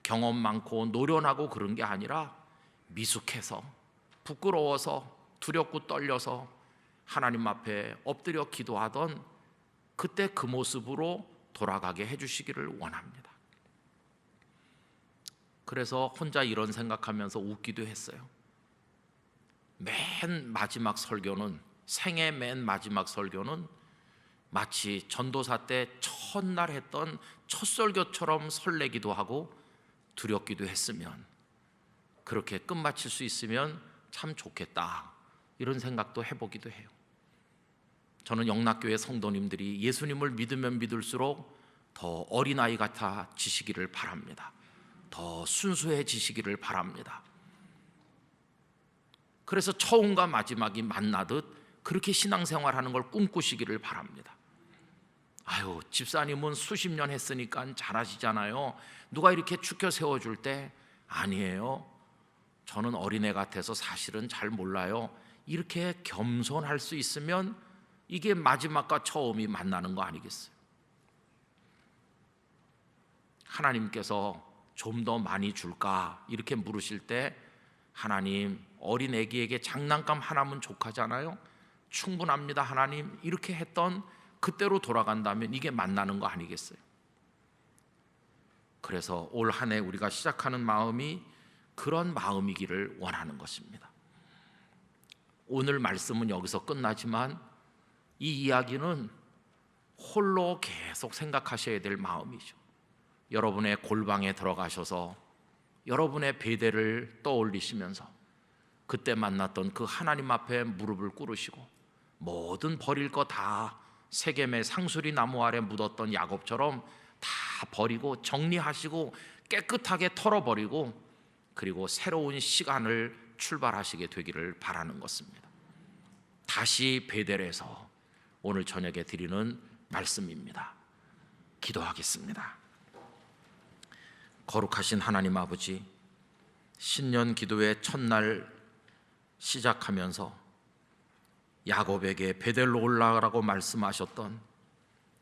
경험 많고 노련하고 그런 게 아니라 미숙해서 부끄러워서 두렵고 떨려서 하나님 앞에 엎드려 기도하던 그때 그 모습으로 돌아가게 해주시기를 원합니다. 그래서 혼자 이런 생각하면서 웃기도 했어요. 맨 마지막 설교는, 생애 맨 마지막 설교는 마치 전도사 때 첫날 했던 첫 설교처럼 설레기도 하고 두렵기도 했으면, 그렇게 끝마칠 수 있으면 참 좋겠다, 이런 생각도 해보기도 해요. 저는 영락교회 성도님들이 예수님을 믿으면 믿을수록 더 어린아이 같아지시기를 바랍니다. 더 순수해지시기를 바랍니다. 그래서 처음과 마지막이 만나듯 그렇게 신앙생활하는 걸 꿈꾸시기를 바랍니다. 아유, 집사님은 수십 년 했으니까 잘하시잖아요. 누가 이렇게 축켜 세워줄 때, 아니에요, 저는 어린애 같아서 사실은 잘 몰라요, 이렇게 겸손할 수 있으면 이게 마지막과 처음이 만나는 거 아니겠어요? 하나님께서 좀 더 많이 줄까 이렇게 물으실 때, 하나님, 어린 애기에게 장난감 하나면 족하잖아요. 충분합니다 하나님, 이렇게 했던 그때로 돌아간다면 이게 만나는 거 아니겠어요? 그래서 올 한 해 우리가 시작하는 마음이 그런 마음이기를 원하는 것입니다. 오늘 말씀은 여기서 끝나지만 이 이야기는 홀로 계속 생각하셔야 될 마음이죠. 여러분의 골방에 들어가셔서 여러분의 베델을 떠올리시면서 그때 만났던 그 하나님 앞에 무릎을 꿇으시고, 뭐든 버릴 거 다 세겜의 상수리 나무 아래 묻었던 야곱처럼 다 버리고 정리하시고 깨끗하게 털어버리고, 그리고 새로운 시간을 출발하시게 되기를 바라는 것입니다. 다시 베델에서 오늘 저녁에 드리는 말씀입니다. 기도하겠습니다. 거룩하신 하나님 아버지, 신년 기도의 첫날 시작하면서 야곱에게 베델로 올라가라고 말씀하셨던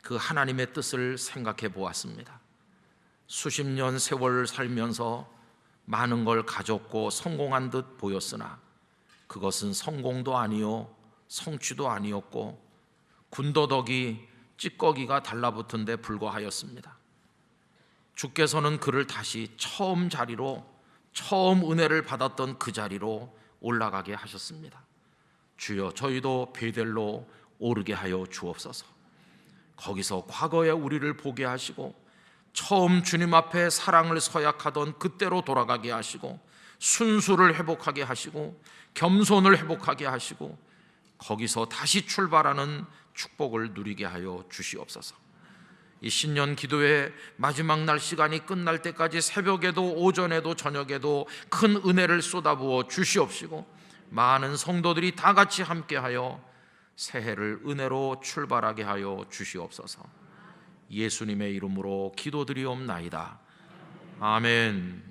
그 하나님의 뜻을 생각해 보았습니다. 수십 년 세월 살면서 많은 걸 가졌고 성공한 듯 보였으나 그것은 성공도 아니요 성취도 아니었고 군더더기 찌꺼기가 달라붙은 데 불과하였습니다. 주께서는 그를 다시 처음 자리로, 처음 은혜를 받았던 그 자리로 올라가게 하셨습니다. 주여, 저희도 베델로 오르게 하여 주옵소서. 거기서 과거의 우리를 보게 하시고 처음 주님 앞에 사랑을 서약하던 그때로 돌아가게 하시고 순수를 회복하게 하시고 겸손을 회복하게 하시고 거기서 다시 출발하는 축복을 누리게 하여 주시옵소서. 이 신년 기도의 마지막 날 시간이 끝날 때까지 새벽에도 오전에도 저녁에도 큰 은혜를 쏟아부어 주시옵시고 많은 성도들이 다 같이 함께하여 새해를 은혜로 출발하게 하여 주시옵소서. 예수님의 이름으로 기도드리옵나이다. 아멘.